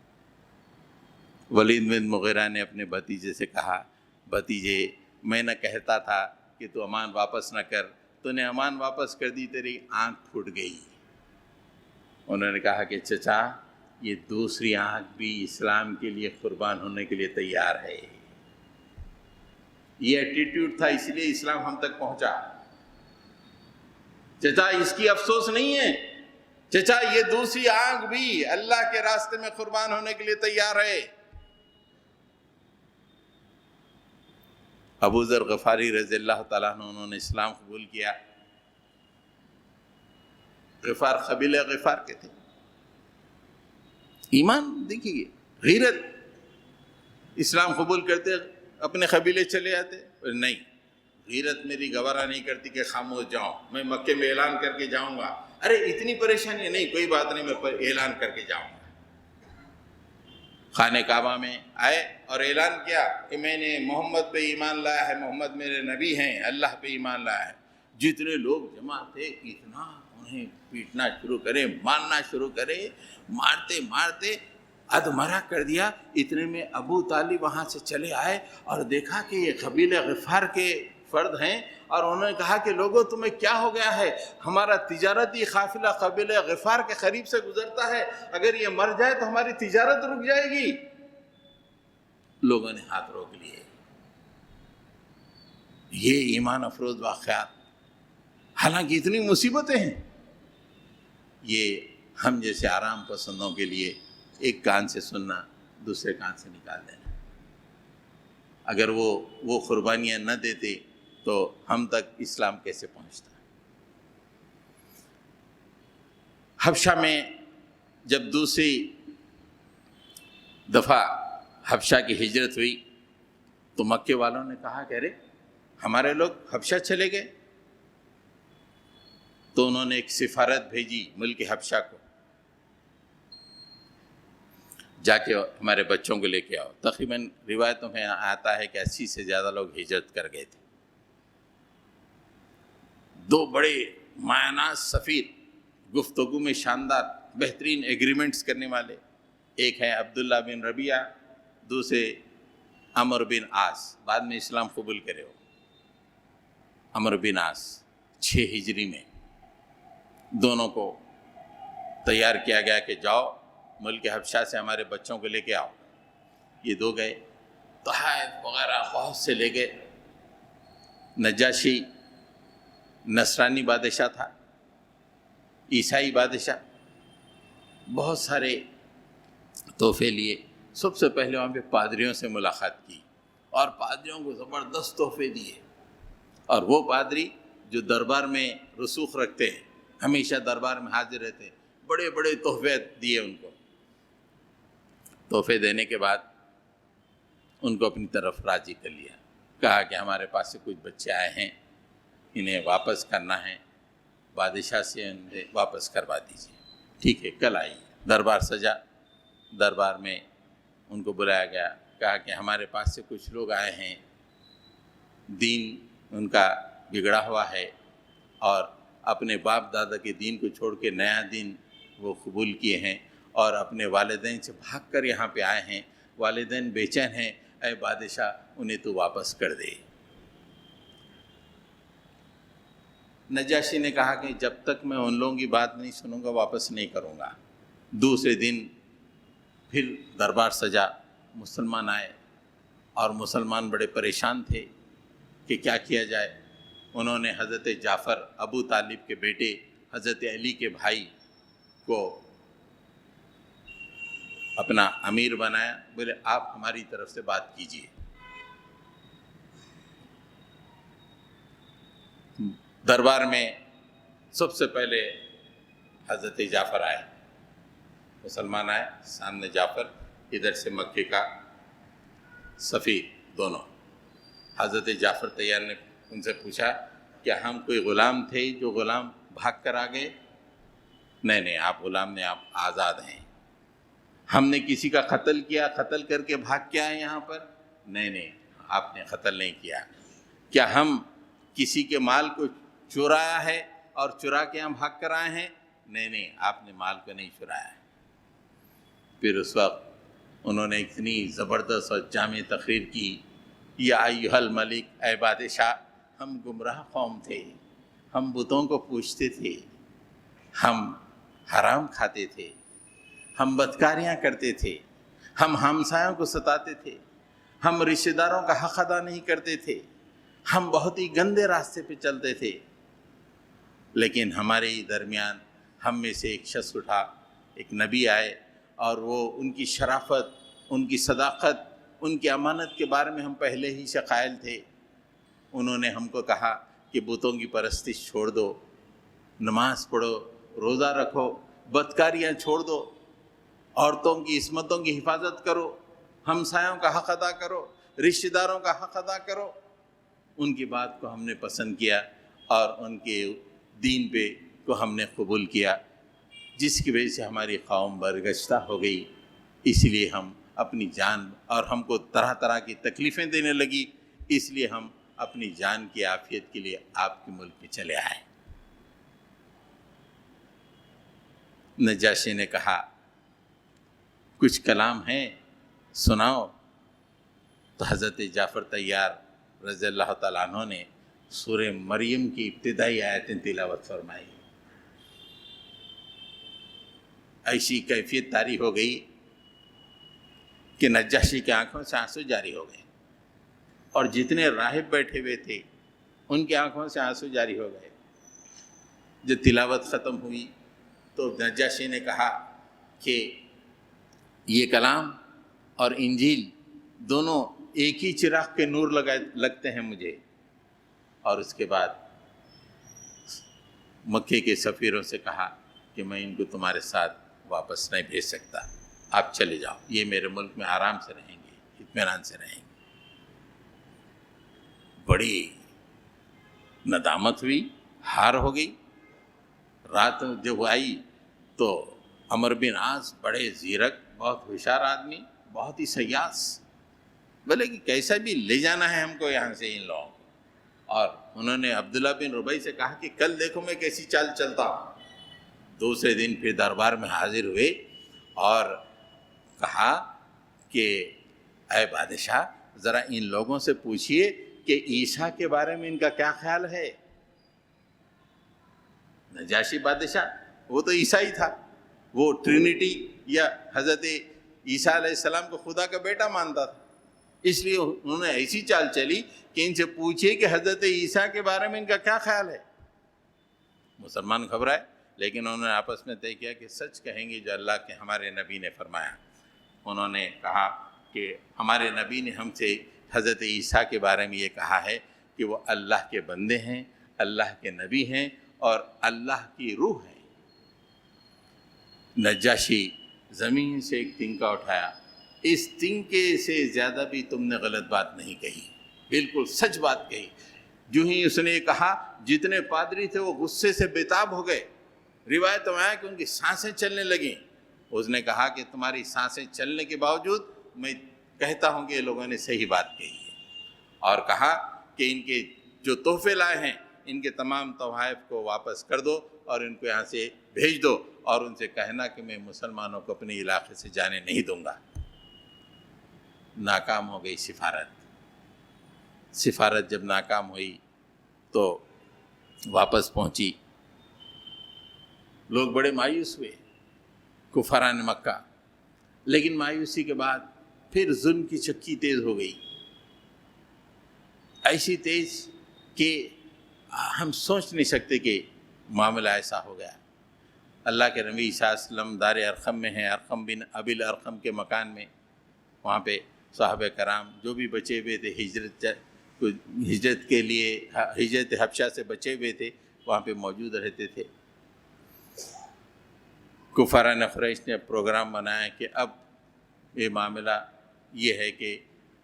Speaker 1: ولید بن مغیرہ نے اپنے بھتیجے سے کہا، بھتیجے میں نہ کہتا تھا کہ تو امان واپس نہ کر، تو نے امان واپس کر دی، تیری آنکھ پھٹ گئی۔ انہوں نے کہا کہ چچا یہ دوسری آنکھ بھی اسلام کے لیے قربان ہونے کے لیے تیار ہے۔ یہ ایٹیٹیوڈ تھا، اس لیے اسلام ہم تک پہنچا۔ چچا اس کی افسوس نہیں ہے، چچا یہ دوسری آنکھ بھی اللہ کے راستے میں قربان ہونے کے لیے تیار ہے۔ ابو ذر غفاری رضی اللہ تعالیٰ عنہ، انہوں نے اسلام قبول کیا۔ غفار قبیلہ غفار کے تھے۔ ایمان دیکھیے، غیرت، اسلام قبول کرتے اپنے قبیلے چلے آتے، نہیں، غیرت میری گوارا نہیں کرتی کہ خاموش جاؤں، میں مکے میں اعلان کر کے جاؤں گا، ارے اتنی پریشانی نہیں، کوئی بات نہیں، میں اعلان کر کے جاؤں گا۔ خانہ کعبہ میں آئے اور اعلان کیا کہ میں نے محمد پہ ایمان لایا ہے، محمد میرے نبی ہیں، اللہ پہ ایمان لایا ہے۔ جتنے لوگ جمع تھے اتنا انہیں پیٹنا شروع کرے، مارنا شروع کرے، مارتے مارتے ادمرا کر دیا۔ اتنے میں ابو طالب وہاں سے چلے آئے اور دیکھا کہ یہ قبیلہ غفار کے فرد ہیں، اور انہوں نے کہا کہ لوگوں تمہیں کیا ہو گیا ہے، ہمارا تجارتی قافلہ قبیلہ غفار کے قریب سے گزرتا ہے، اگر یہ مر جائے تو ہماری تجارت رک جائے گی۔ لوگوں نے ہاتھ روک لیے۔ یہ ایمان افروز واقعات، حالانکہ اتنی مصیبتیں ہیں، یہ ہم جیسے آرام پسندوں کے لیے ایک کان سے سننا، دوسرے کان سے نکال دینا۔ اگر وہ قربانیاں نہ دیتے تو ہم تک اسلام کیسے پہنچتا؟ حبشہ میں جب دوسری دفعہ حبشہ کی ہجرت ہوئی تو مکے والوں نے کہا کہ ارے ہمارے لوگ حبشہ چلے گئے، تو انہوں نے ایک سفارت بھیجی ملک حبشہ کو، جا کے ہمارے بچوں کو لے کے آؤ۔ تقریباً روایتوں میں آتا ہے کہ 80 سے زیادہ لوگ ہجرت کر گئے تھے۔ دو بڑے مایاناز سفیر، گفتگو میں شاندار بہترین ایگریمنٹس کرنے والے، ایک ہیں عبداللہ بن ربیعہ، دوسرے عمر بن عاص، بعد میں اسلام قبول کرے ہو۔ عمر بن عاص 6 ہجری میں دونوں کو تیار کیا گیا کہ جاؤ ملک حبشہ سے ہمارے بچوں کو لے کے آؤ۔ یہ دو گئے، طائف وغیرہ بہت سے لے گئے۔ نجاشی نصرانی بادشاہ تھا، عیسائی بادشاہ، بہت سارے تحفے لیے۔ سب سے پہلے وہاں پہ پادریوں سے ملاقات کی اور پادریوں کو زبردست تحفے دیے، اور وہ پادری جو دربار میں رسوخ رکھتے ہیں، ہمیشہ دربار میں حاضر رہتے ہیں، بڑے بڑے تحفے دیے ان کو۔ تحفے دینے کے بعد ان کو اپنی طرف راضی کر لیا، کہا کہ ہمارے پاس سے کچھ بچے آئے ہیں، انہیں واپس کرنا ہے، بادشاہ سے انہیں واپس کروا دیجیے۔ ٹھیک ہے، کل آئیے۔ دربار سجا، دربار میں ان کو بلایا گیا، کہا کہ ہمارے پاس سے کچھ لوگ آئے ہیں، دین ان کا بگڑا ہوا ہے اور اپنے باپ دادا کے دین کو چھوڑ کے نیا دین وہ قبول کیے ہیں اور اپنے والدین سے بھاگ کر یہاں پہ آئے ہیں، والدین بے چین ہیں، اے بادشاہ انہیں تو واپس کر دے۔ نجاشی نے کہا کہ جب تک میں ان لوگوں کی بات نہیں سنوں گا واپس نہیں کروں گا۔ دوسرے دن پھر دربار سجا، مسلمان آئے اور مسلمان بڑے پریشان تھے کہ کیا کیا جائے۔ انہوں نے حضرت جعفر ابو طالب کے بیٹے حضرت علی کے بھائی کو اپنا امیر بنایا، بولے آپ ہماری طرف سے بات کیجیے۔ دربار میں سب سے پہلے حضرت جعفر آئے، مسلمان آئے، سامنے جعفر، ادھر سے مکے کا سفیر، دونوں۔ حضرت جعفر طیار نے ان سے پوچھا کیا ہم کوئی غلام تھے جو غلام بھاگ کر آ گئے؟ نہیں نہیں، آپ غلام نہیں، آپ آزاد ہیں۔ ہم نے کسی کا قتل کیا، قتل کر کے بھاگ کے آئے یہاں پر؟ نہیں نہیں، آپ نے قتل نہیں کیا۔ کیا ہم کسی کے مال کو چرایا ہے اور چرا کے ہم بھاگ کر آئے ہیں؟ نہیں نہیں، آپ نے مال کو نہیں چرایا ہے۔ پھر اس وقت انہوں نے اتنی زبردست اور جامع تقریر کی، یا ایھا الملک، اے بادشاہ، ہم گمراہ قوم تھے، ہم بتوں کو پوجتے تھے، ہم حرام کھاتے تھے، ہم بدکاریاں کرتے تھے، ہم ہمسایوں کو ستاتے تھے، ہم رشتہ داروں کا حق ادا نہیں کرتے تھے، ہم بہت ہی گندے راستے پہ چلتے تھے، لیکن ہمارے ہی درمیان ہم میں سے ایک شخص اٹھا، ایک نبی آئے، اور وہ ان کی شرافت، ان کی صداقت، ان کی امانت کے بارے میں ہم پہلے ہی سے قائل تھے۔ انہوں نے ہم کو کہا کہ بتوں کی پرستش چھوڑ دو، نماز پڑھو، روزہ رکھو، بدکاریاں چھوڑ دو، عورتوں کی عصمتوں کی حفاظت کرو، ہمسایوں کا حق ادا کرو، رشتہ داروں کا حق ادا کرو۔ ان کی بات کو ہم نے پسند کیا اور ان کے دین پہ کو ہم نے قبول کیا، جس کی وجہ سے ہماری قوم برگشتہ ہو گئی۔ اس لیے ہم اپنی جان، اور ہم کو طرح طرح کی تکلیفیں دینے لگی، اس لیے ہم اپنی جان کی عافیت کے لیے آپ کے ملک میں چلے آئے۔ نجاشی نے کہا کچھ کلام ہیں سناؤ۔ تو حضرت جعفر طیار رضی اللہ تعالیٰ عنہ نے سورہ مریم کی ابتدائی آیتیں تلاوت فرمائی۔ ایسی کیفیت طاری ہو گئی کہ نجاشی کی آنکھوں سے آنسو جاری ہو گئے، اور جتنے راہب بیٹھے ہوئے تھے ان کی آنکھوں سے آنسو جاری ہو گئے۔ جب تلاوت ختم ہوئی تو نجاشی نے کہا کہ یہ کلام اور انجیل دونوں ایک ہی چراغ کے نور لگتے ہیں مجھے۔ اور اس کے بعد مکے کے سفیروں سے کہا کہ میں ان کو تمہارے ساتھ واپس نہیں بھیج سکتا، آپ چلے جاؤ، یہ میرے ملک میں آرام سے رہیں گے، اطمینان سے رہیں گے۔ بڑی ندامت ہوئی، ہار ہو گئی۔ رات جب آئی تو عمر بن عاص، بڑے زیرک، بہت ہوشیار آدمی، بہت ہی سیاس، بولے کہ کیسا بھی لے جانا ہے ہم کو یہاں سے ان لوگوں کو۔ اور انہوں نے عبداللہ بن ربیع سے کہا کہ کل دیکھو میں کیسی چال چلتا ہوں۔ دوسرے دن پھر دربار میں حاضر ہوئے اور کہا کہ اے بادشاہ، ذرا ان لوگوں سے پوچھئے کہ عیسیٰ کے بارے میں ان کا کیا خیال ہے۔ نجاشی بادشاہ وہ تو عیسائی تھا، وہ ٹرینٹی یا حضرت عیسیٰ علیہ السلام کو خدا کا بیٹا مانتا تھا، اس لیے انہوں نے ایسی چال چلی کہ ان سے پوچھئے کہ حضرت عیسیٰ کے بارے میں ان کا کیا خیال ہے۔ مسلمان گھبرائے، لیکن انہوں نے آپس میں طے کیا کہ سچ کہیں گے جو اللہ کے ہمارے نبی نے فرمایا۔ انہوں نے کہا کہ ہمارے نبی نے ہم سے حضرت عیسیٰ کے بارے میں یہ کہا ہے کہ وہ اللہ کے بندے ہیں، اللہ کے نبی ہیں اور اللہ کی روح ہیں۔ نجاشی زمین سے ایک تنکا اٹھایا اس تنکے سے زیادہ بھی تم نے غلط بات نہیں کہی، بالکل سچ بات کہی۔ جو ہی اس نے کہا جتنے پادری تھے وہ غصے سے بےتاب ہو گئے، روایت میں آیا کہ ان کی سانسیں چلنے لگیں۔ اس نے کہا کہ تمہاری سانسیں چلنے کے باوجود میں کہتا ہوں کہ یہ لوگوں نے صحیح بات کہی ہے، اور کہا کہ ان کے جو تحفے لائے ہیں ان کے تمام تحائف کو واپس کر دو اور ان کو یہاں سے بھیج دو، اور ان سے کہنا کہ میں مسلمانوں کو اپنے علاقے سے جانے نہیں دوں گا۔ ناکام ہو گئی سفارت جب ناکام ہوئی تو واپس پہنچی، لوگ بڑے مایوس ہوئے کفاران مکہ، لیکن مایوسی کے بعد پھر ظلم کی چکی تیز ہو گئی، ایسی تیز کہ ہم سوچ نہیں سکتے کہ معاملہ ایسا ہو گیا۔ اللہ کے نبی صلی اللہ علیہ وسلم دار ارقم میں ہیں، ارقم بن ابی الارقم کے مکان میں، وہاں پہ صحابہ کرام جو بھی بچے ہوئے تھے ہجرت کے لیے، ہجرت حبشہ سے بچے ہوئے تھے، وہاں پہ موجود رہتے تھے۔ کفاران قریش نے پروگرام بنایا کہ اب یہ معاملہ یہ ہے کہ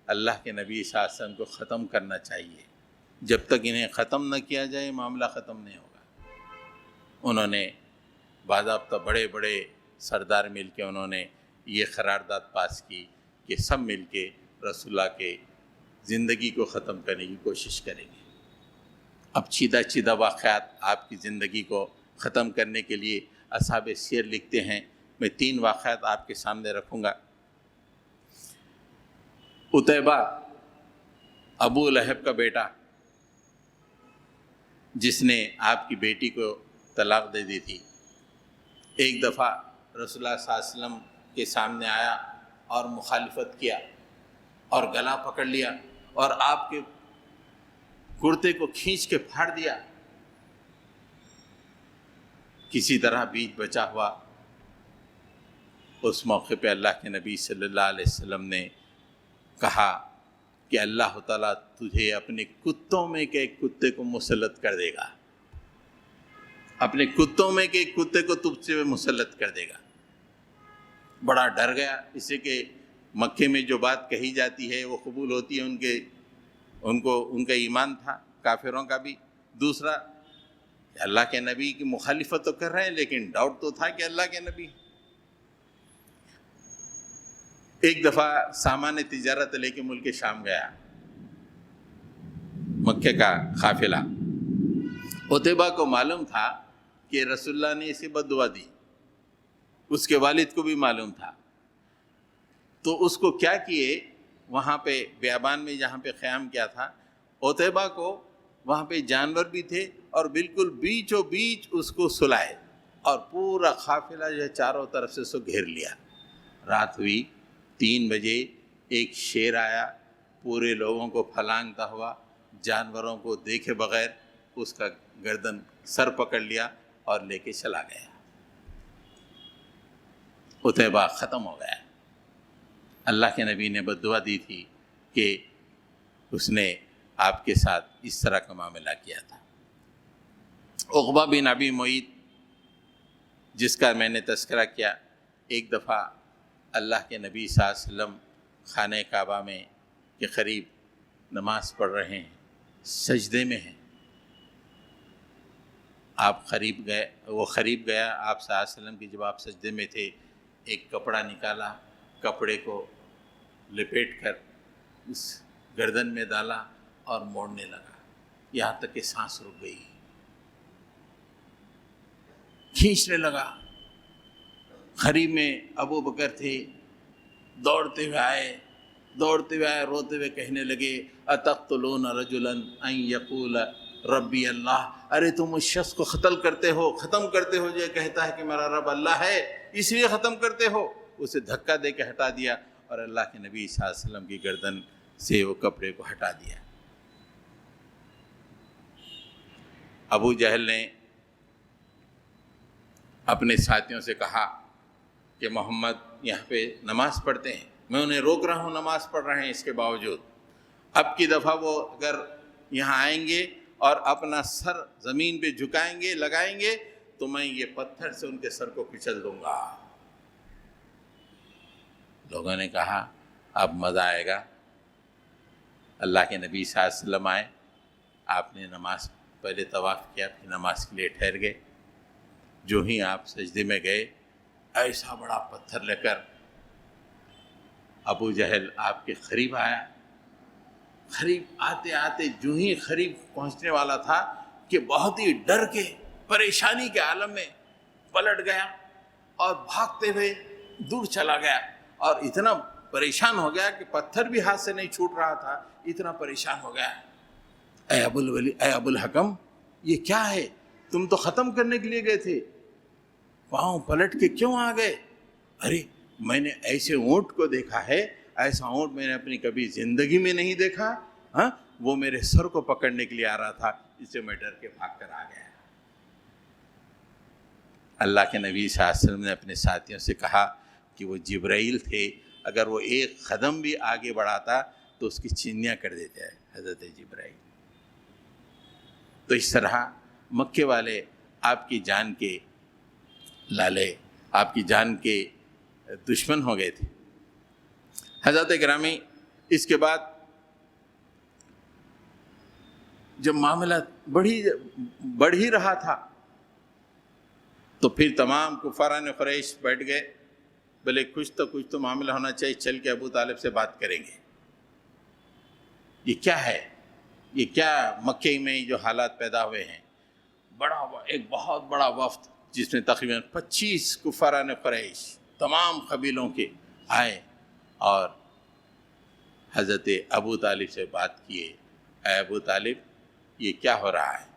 Speaker 1: اللہ کے نبی صلی اللہ علیہ وسلم کو ختم کرنا چاہیے، جب تک انہیں ختم نہ کیا جائے معاملہ ختم نہیں ہوگا۔ انہوں نے باضابطہ بڑے بڑے سردار مل کے انہوں نے یہ قرارداد پاس کی کہ سب مل کے رسول اللہ کے زندگی کو ختم کرنے کی کوشش کریں گے۔ اب چیدہ واقعات آپ کی زندگی کو ختم کرنے کے لیے اصحاب سیر لکھتے ہیں۔ میں 3 واقعات آپ کے سامنے رکھوں گا۔ عتیبہ ابو لہب کا بیٹا، جس نے آپ کی بیٹی کو طلاق دے دی تھی، ایک دفعہ رسول اللہ صلی اللہ علیہ وسلم کے سامنے آیا اور مخالفت کیا اور گلا پکڑ لیا اور آپ کے کرتے کو کھینچ کے پھاڑ دیا۔ کسی طرح بیچ بچا ہوا۔ اس موقع پہ اللہ کے نبی صلی اللہ علیہ وسلم نے کہا کہ اللہ تعالیٰ تجھے اپنے کتوں میں کے ایک کتے کو مسلط کر دے گا، اپنے کتوں میں کے ایک کتے کو تجھ سے مسلط کر دے گا۔ بڑا ڈر گیا، اس سے کہ مکے میں جو بات کہی جاتی ہے وہ قبول ہوتی ہے، ان کا ایمان تھا، کافروں کا بھی۔ دوسرا، اللہ کے نبی کی مخالفت تو کر رہے ہیں لیکن ڈاؤٹ تو تھا کہ اللہ کے نبی۔ ایک دفعہ سامان تجارت لے کے ملک شام گیا مکے کا قافلہ۔ عتیبہ کو معلوم تھا کہ رسول اللہ نے اسے بد دعا دی، اس کے والد کو بھی معلوم تھا، تو اس کو کیا کیے، وہاں پہ بیابان میں جہاں پہ قیام کیا تھا، عتیبہ کو وہاں پہ جانور بھی تھے اور بالکل بیچوں بیچ اس کو سلائے اور پورا قافلہ جو ہے چاروں طرف سے سو گھیر لیا۔ رات ہوئی، 3 بجے ایک شیر آیا، پورے لوگوں کو پھلانگتا ہوا، جانوروں کو دیکھے بغیر اس کا گردن سر پکڑ لیا اور لے کے چلا گیا۔ عتیبہ ختم ہو گیا۔ اللہ کے نبی نے بد دعا دی تھی کہ اس نے آپ کے ساتھ اس طرح کا معاملہ کیا تھا۔ عقبہ بن ابی معیط، جس کا میں نے تذکرہ کیا، ایک دفعہ اللہ کے نبی صلی اللہ علیہ وسلم خانہ کعبہ میں کے قریب نماز پڑھ رہے ہیں، سجدے میں ہیں، آپ قریب گئے، وہ قریب گیا آپ صلی اللہ علیہ وسلم کی، جب آپ سجدے میں تھے ایک کپڑا نکالا، کپڑے کو لپیٹ کر اس گردن میں ڈالا اور موڑنے لگا، یہاں تک کہ سانس رک گئی، کھینچنے لگا۔ قریب میں ابو بکر تھے، دوڑتے ہوئے آئے، روتے ہوئے کہنے لگے، اتقتلون رجلا ان یقول ربی اللہ، ارے تم اس شخص کو ختم کرتے ہو جو کہتا ہے کہ میرا رب اللہ ہے، اس لیے ختم کرتے ہو۔ اسے دھکا دے کے ہٹا دیا اور اللہ کے نبی صلی اللہ علیہ وسلم کی گردن سے وہ کپڑے کو ہٹا دیا۔ ابو جہل نے اپنے ساتھیوں سے کہا کہ محمد یہاں پہ نماز پڑھتے ہیں، میں انہیں روک رہا ہوں، نماز پڑھ رہے ہیں، اس کے باوجود اب کی دفعہ وہ اگر یہاں آئیں گے اور اپنا سر زمین پہ جھکائیں گے، لگائیں گے، تو میں یہ پتھر سے ان کے سر کو کچل دوں گا۔ لوگوں نے کہا اب مزہ آئے گا. اللہ کے نبی صلی اللہ علیہ وسلم آئے, آپ نے نماز پہلے طواف کیا, پھر نماز کے لیے ٹھہر گئے. جو ہی آپ سجدے میں گئے, ایسا بڑا پتھر لے کر ابو جہل آپ کے قریب آیا. قریب آتے آتے جو ہی قریب پہنچنے والا تھا کہ بہت ہی ڈر کے پریشانی کے عالم میں پلٹ گیا اور بھاگتے ہوئے دور چلا گیا, اور اتنا پریشان ہو گیا کہ پتھر بھی ہاتھ سے نہیں چھوٹ رہا تھا, اتنا پریشان ہو گیا. اے ابو الحکم, یہ کیا ہے؟ تم تو ختم کرنے کے لیے گئے تھے, پاؤں پلٹ کے کیوں آ گئے؟ ارے میں نے ایسے اونٹ کو دیکھا ہے, ایسا اونٹ میں نے اپنی کبھی زندگی میں نہیں دیکھا. ہاں, وہ میرے سر کو پکڑنے کے لیے آ رہا تھا, اس سے میں ڈر کے بھاگ کر آ گیا. اللہ کے نبی صلی اللہ علیہ وسلم نے اپنے ساتھیوں سے کہا کہ وہ جبرائیل تھے, اگر وہ ایک قدم بھی آگے بڑھاتا تو اس کی چینیاں کر دیتے ہیں حضرت جبرائیل. تو اس طرح مکے والے آپ کی جان کے لالے, آپ کی جان کے دشمن ہو گئے تھے. حضرت گرامی, اس کے بعد جب معاملہ بڑھ ہی رہا تھا تو پھر تمام کفاران قریش بیٹھ گئے, بھلے کچھ تو معاملہ ہونا چاہیے, چل کے ابو طالب سے بات کریں گے. یہ کیا ہے؟ یہ کیا مکے میں جو حالات پیدا ہوئے ہیں؟ ایک بہت بڑا وفد جس میں تقریباً 25 کفاران قریش تمام قبیلوں کے آئے اور حضرت ابو طالب سے بات کیے. اے ابو طالب, یہ کیا ہو رہا ہے؟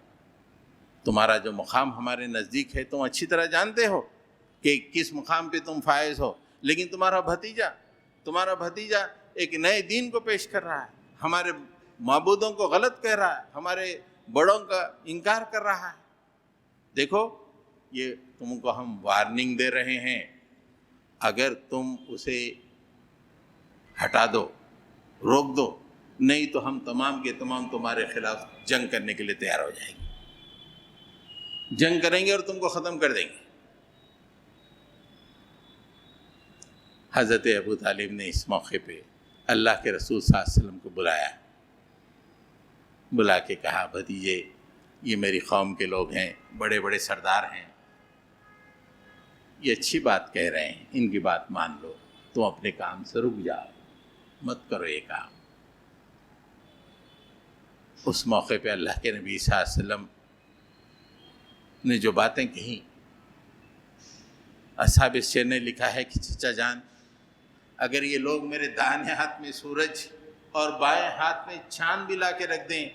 Speaker 1: تمہارا جو مقام ہمارے نزدیک ہے تم اچھی طرح جانتے ہو کہ کس مقام پہ تم فائز ہو, لیکن تمہارا بھتیجا ایک نئے دین کو پیش کر رہا ہے, ہمارے معبودوں کو غلط کہہ رہا ہے, ہمارے بڑوں کا انکار کر رہا ہے. دیکھو, یہ تم کو ہم وارننگ دے رہے ہیں, اگر تم اسے ہٹا دو, روک دو, نہیں تو ہم تمام کے تمام تمہارے خلاف جنگ کرنے کے لیے تیار ہو جائیں گے, جنگ کریں گے اور تم کو ختم کر دیں گے. حضرت ابو طالب نے اس موقع پہ اللہ کے رسول صلی اللہ علیہ وسلم کو بلا کے کہا, بھتیجے, یہ میری قوم کے لوگ ہیں, بڑے بڑے سردار ہیں, یہ اچھی بات کہہ رہے ہیں, ان کی بات مان لو, تم اپنے کام سے رک جاؤ, مت کرو یہ کام. اس موقع پہ اللہ کے نبی صلی اللہ علیہ وسلم نے جو باتیں کہیں, اصحاب السیر نے لکھا ہے کہ چچا جان, اگر یہ لوگ میرے دائیں ہاتھ میں سورج اور بائیں ہاتھ میں چاند بھی لا کے رکھ دیں,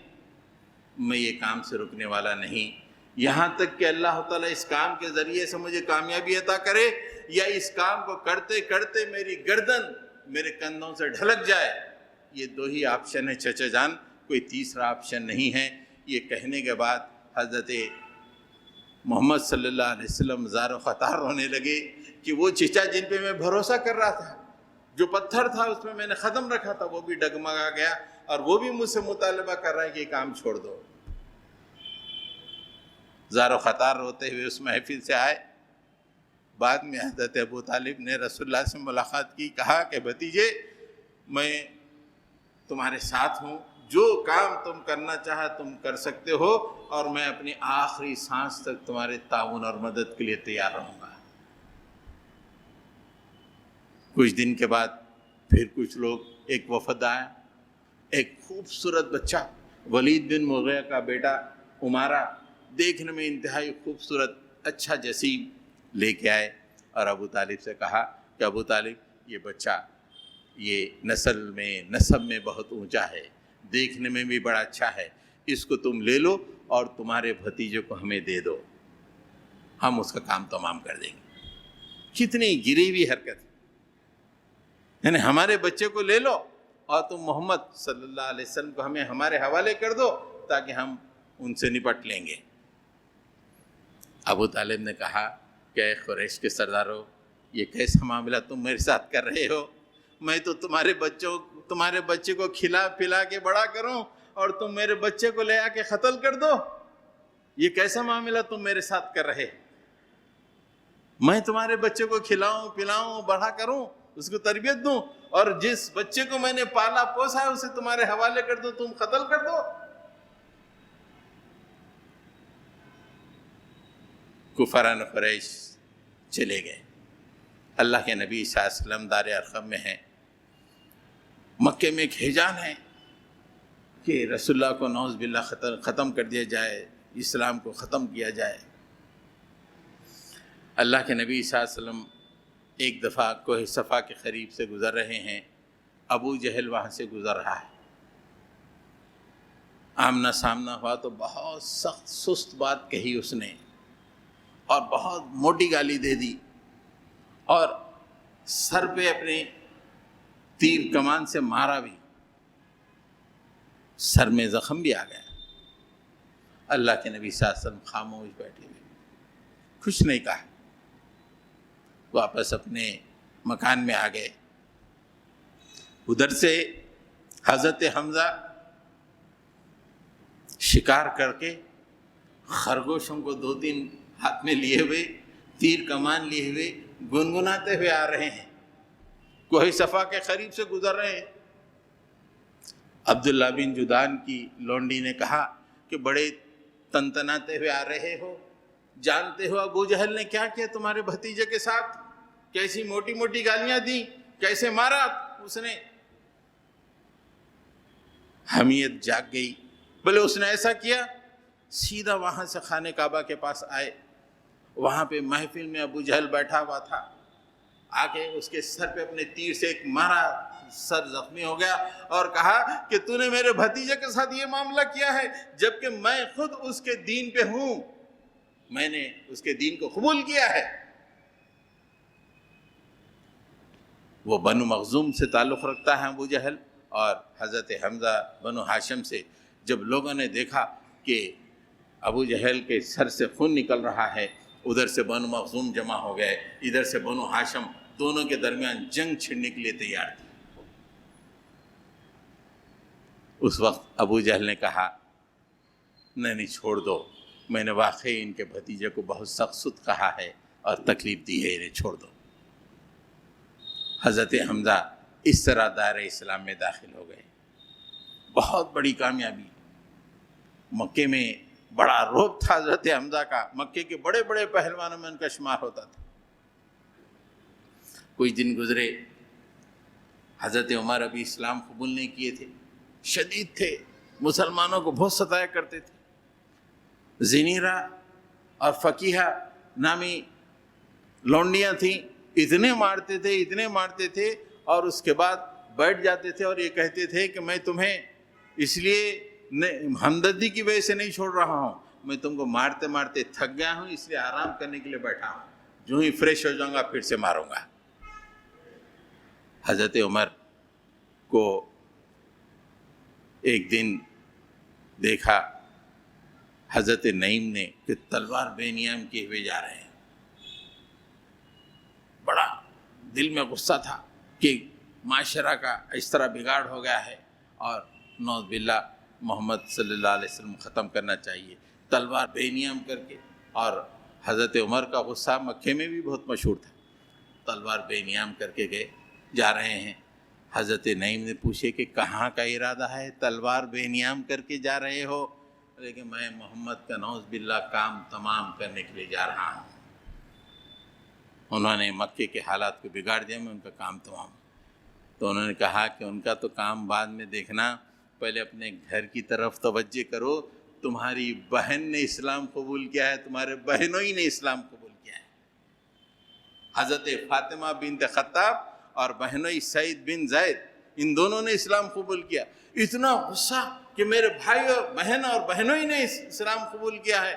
Speaker 1: میں یہ کام سے رکنے والا نہیں, یہاں تک کہ اللہ تعالیٰ اس کام کے ذریعے سے مجھے کامیابی عطا کرے, یا اس کام کو کرتے کرتے میری گردن میرے کندھوں سے ڈھلک جائے. یہ دو ہی آپشن ہے چچا جان, کوئی تیسرا آپشن نہیں ہے. یہ کہنے کے بعد حضرت محمد صلی اللہ علیہ وسلم زار و خطار ہونے لگے کہ وہ چچا جن پہ میں بھروسہ کر رہا تھا, جو پتھر تھا اس میں میں نے قدم رکھا تھا, وہ بھی ڈگمگا گیا, اور وہ بھی مجھ سے مطالبہ کر رہا ہے کہ یہ کام چھوڑ دو. زار و خطار ہوتے ہوئے اس محفل سے آئے. بعد میں حضرت ابو طالب نے رسول اللہ سے ملاقات کی, کہا کہ بھتیجے, میں تمہارے ساتھ ہوں, جو کام تم کرنا چاہا تم کر سکتے ہو, اور میں اپنی آخری سانس تک تمہارے تعاون اور مدد کے لیے تیار رہوں گا. کچھ دن کے بعد پھر کچھ لوگ, ایک وفد آیا, ایک خوبصورت بچہ ولید بن مغیرہ کا بیٹا عمارہ, دیکھنے میں انتہائی خوبصورت, اچھا جسیم, لے کے آئے اور ابو طالب سے کہا کہ ابو طالب, یہ بچہ یہ نسب میں بہت اونچا ہے, دیکھنے میں بھی بڑا اچھا ہے, اس کو تم لے لو اور تمہارے بھتیجے کو ہمیں دے دو, ہم اس کا کام تمام کر دیں گے. کتنی گری ہوئی حرکت, یعنی ہمارے بچے کو لے لو اور تم محمد صلی اللہ علیہ وسلم کو ہمیں ہمارے حوالے کر دو تاکہ ہم ان سے نپٹ لیں گے. ابو طالب نے کہا کہ اے قریش کے سردارو, یہ کیسا معاملہ تم میرے ساتھ کر رہے ہو؟ میں تو تمہارے بچے کو کھلا پلا کے بڑا کروں اور تم میرے بچے کو لے آ کے قتل کر دو. یہ کیسا معاملہ تم میرے ساتھ کر رہے؟ میں تمہارے بچے کو کھلاؤں پلاؤں بڑا کروں, اس کو تربیت دوں، اور جس بچے کو میں نے پالا پوسا ہے اسے تمہارے حوالے کر دو، تم قتل کر دو؟ کفاران قریش چلے گئے۔ اللہ کے نبی صلی اللہ علیہ وسلم دار ارقم میں ہیں، مکے میں ایک ہیجان ہے کہ رسول اللہ کو نعوذ باللہ ختم کر دیا جائے، اسلام کو ختم کیا جائے۔ اللہ کے نبی صلی اللہ علیہ وسلم ایک دفعہ کوہ صفا کے قریب سے گزر رہے ہیں، ابو جہل وہاں سے گزر رہا ہے، آمنا سامنا ہوا تو بہت سخت سست بات کہی اس نے، اور بہت موٹی گالی دے دی، اور سر پہ اپنے تیر کمان سے مارا بھی، سر میں زخم بھی آ گیا۔ اللہ کے نبی صلی اللہ علیہ وسلم خاموش بیٹھے ہوئے، کچھ نہیں کہا، واپس اپنے مکان میں آ گئے۔ ادھر سے حضرت حمزہ شکار کر کے خرگوشوں کو 2-3 ہاتھ میں لیے ہوئے، تیر کمان لیے ہوئے، گنگناتے ہوئے آ رہے ہیں، کوہ صفا کے قریب سے گزر رہے ہیں۔ عبداللہ بن جدعان کی لونڈی نے کہا کہ بڑے تنتناتے ہوئے آ رہے ہو، جانتے ہو ابو جہل نے کیا کیا تمہارے بھتیجے کے ساتھ؟ کیسی موٹی موٹی گالیاں دیں، کیسے مارا اس نے؟ حمیت جاگ گئی، بولے اس نے ایسا کیا؟ سیدھا وہاں سے خانہ کعبہ کے پاس آئے، وہاں پہ محفل میں ابو جہل بیٹھا ہوا تھا، آ کے اس کے سر پہ اپنے تیر سے ایک مارا، سر زخمی ہو گیا، اور کہا کہ تو نے میرے بھتیجے کے ساتھ یہ معاملہ کیا ہے، جبکہ میں خود اس کے دین پہ ہوں، میں نے اس کے دین کو قبول کیا ہے۔ وہ بنو مخزوم سے تعلق رکھتا ہے ابو جہل، اور حضرت حمزہ بنو ہاشم سے۔ جب لوگوں نے دیکھا کہ ابو جہل کے سر سے خون نکل رہا ہے، ادھر سے بنو مخزوم جمع ہو گئے، ادھر سے بنو ہاشم، دونوں کے درمیان جنگ چھڑنے کے لیے تیار تھے۔ اس وقت ابو جہل نے کہا نہیں چھوڑ دو، میں نے واقعی ان کے بھتیجے کو بہت سخت ست کہا ہے اور تکلیف دی ہے، انہیں چھوڑ دو۔ حضرت حمزہ اس طرح دائرہ اسلام میں داخل ہو گئے، بہت بڑی کامیابی۔ مکے میں بڑا رعب تھا حضرت حمزہ کا، مکے کے بڑے بڑے پہلوانوں میں ان کا شمار ہوتا تھا۔ کوئی دن گزرے، حضرت عمر ابھی اسلام قبول نہیں کیے تھے، شدید تھے، مسلمانوں کو بہت ستایا کرتے تھے۔ زنیرہ اور فقیہ نامی لونڈیاں تھیں، اتنے مارتے تھے، اور اس کے بعد بیٹھ جاتے تھے اور یہ کہتے تھے کہ میں تمہیں اس لیے ہمدردی کی وجہ سے نہیں چھوڑ رہا ہوں، میں تم کو مارتے مارتے تھک گیا ہوں، اس لیے آرام کرنے کے لیے بیٹھا ہوں، جو ہی فریش ہو جاؤں گا پھر سے ماروں گا۔ حضرت عمر کو ایک دن دیکھا حضرت نعیم نے کہ تلوار بے نیام کیے ہوئے جا رہے ہیں، بڑا دل میں غصہ تھا کہ معاشرہ کا اس طرح بگاڑ ہو گیا ہے، اور نعوذ باللہ محمد صلی اللہ علیہ وسلم ختم کرنا چاہیے، تلوار بے نیام کر کے۔ اور حضرت عمر کا غصہ مکے میں بھی بہت مشہور تھا، تلوار بے نیام کر کے جا رہے ہیں۔ حضرت نعیم نے پوچھے کہ کہاں کا ارادہ ہے، تلوار بے نیام کر کے جا رہے ہو؟ لیکن میں محمد کا نعوذ باللہ کام تمام کرنے کے لیے جا رہا ہوں۔ انہوں نے مکے کے حالات کو بگاڑ دیا، میں ان کا کام تمام۔ تو انہوں نے کہا کہ ان کا تو کام بعد میں دیکھنا، پہلے اپنے گھر کی طرف توجہ کرو، تمہاری بہن نے اسلام قبول کیا ہے، تمہارے بہنوں ہی نے اسلام قبول کیا ہے۔ حضرت فاطمہ بنت خطاب اور بہنوئی سعید بن زید، ان دونوں نے اسلام قبول کیا۔ اتنا غصہ کہ میرے بھائی اور بہن اور بہنوئی نے اسلام قبول کیا ہے،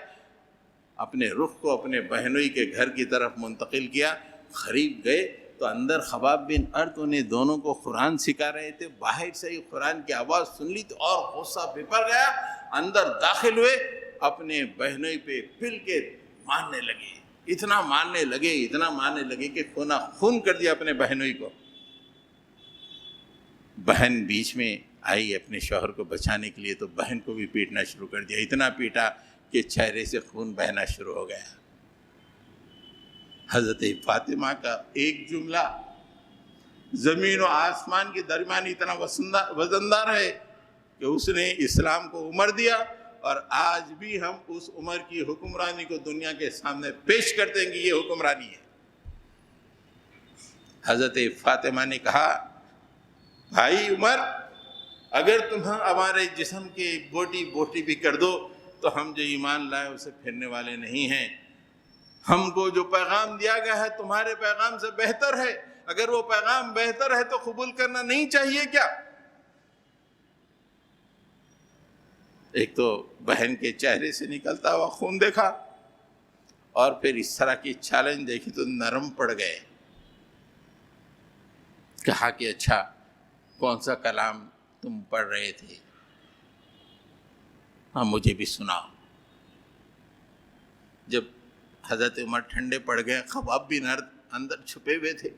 Speaker 1: اپنے رخ کو اپنے بہنوئی کے گھر کی طرف منتقل کیا۔ قریب گئے تو اندر خباب بن ارت انہیں دونوں کو قرآن سکھا رہے تھے، باہر سے ہی قرآن کی آواز سن لی تو اور غصہ بھر گیا، اندر داخل ہوئے، اپنے بہنوئی پہ پل کے مارنے لگے، اتنا مارنے لگے کہ خون کر دیا اپنے بہنوئی کو۔ بہن بیچ میں آئی اپنے شوہر کو بچانے کے لیے، تو بہن کو بھی پیٹنا شروع کر دیا، اتنا پیٹا کہ چہرے سے خون بہنا شروع ہو گیا۔ حضرت فاطمہ کا ایک جملہ زمین و آسمان کے درمیان اتنا وزندار ہے کہ اس نے اسلام کو عمر دیا، اور آج بھی ہم اس عمر کی حکمرانی کو دنیا کے سامنے پیش کرتے ہیں کہ یہ حکمرانی ہے۔ حضرت فاطمہ نے کہا، بھائی عمر، اگر تم ہمارے جسم کی بوٹی بوٹی بھی کر دو تو ہم جو ایمان لائے اسے پھرنے والے نہیں ہیں۔ ہم کو جو پیغام دیا گیا ہے تمہارے پیغام سے بہتر ہے، اگر وہ پیغام بہتر ہے تو قبول کرنا نہیں چاہیے کیا؟ ایک تو بہن کے چہرے سے نکلتا ہوا خون دیکھا، اور پھر اس طرح کی چیلنج دیکھی تو نرم پڑ گئے۔ کہا کہ اچھا کون سا کلام تم پڑھ رہے تھے؟ ہاں مجھے بھی سناؤ۔ جب حضرت عمر ٹھنڈے پڑ گئے، خواب بھی اندر چھپے ہوئے تھے،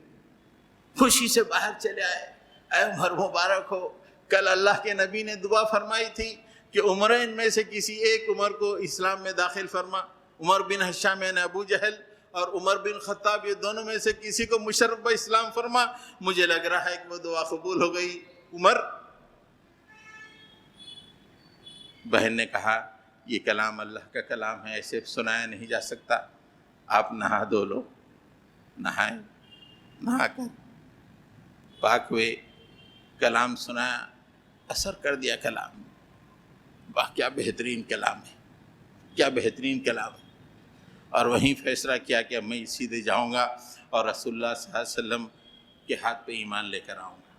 Speaker 1: خوشی سے باہر چلے آئے۔ اے عمر مبارک ہو، کل اللہ کے نبی نے دعا فرمائی تھی کہ عمرین میں سے کسی ایک عمر کو اسلام میں داخل فرما۔ عمر بن ہشام یعنی ابو جہل اور عمر بن خطاب، یہ دونوں میں سے کسی کو مشرف اسلام فرما۔ مجھے لگ رہا ہے کہ وہ دعا قبول ہو گئی۔ عمر، بہن نے کہا یہ کلام اللہ کا کلام ہے، ایسے سنایا نہیں جا سکتا، آپ نہا دھو لو۔ نہائے، نہا کر پاک ہوئے، کلام سنایا، اثر کر دیا کلام۔ واہ کیا بہترین کلام ہے، کیا بہترین کلام ہے۔ اور وہیں فیصلہ کیا کہ میں سیدھے جاؤں گا اور رسول اللہ صلی اللہ علیہ وسلم کے ہاتھ پہ ایمان لے کر آؤں گا۔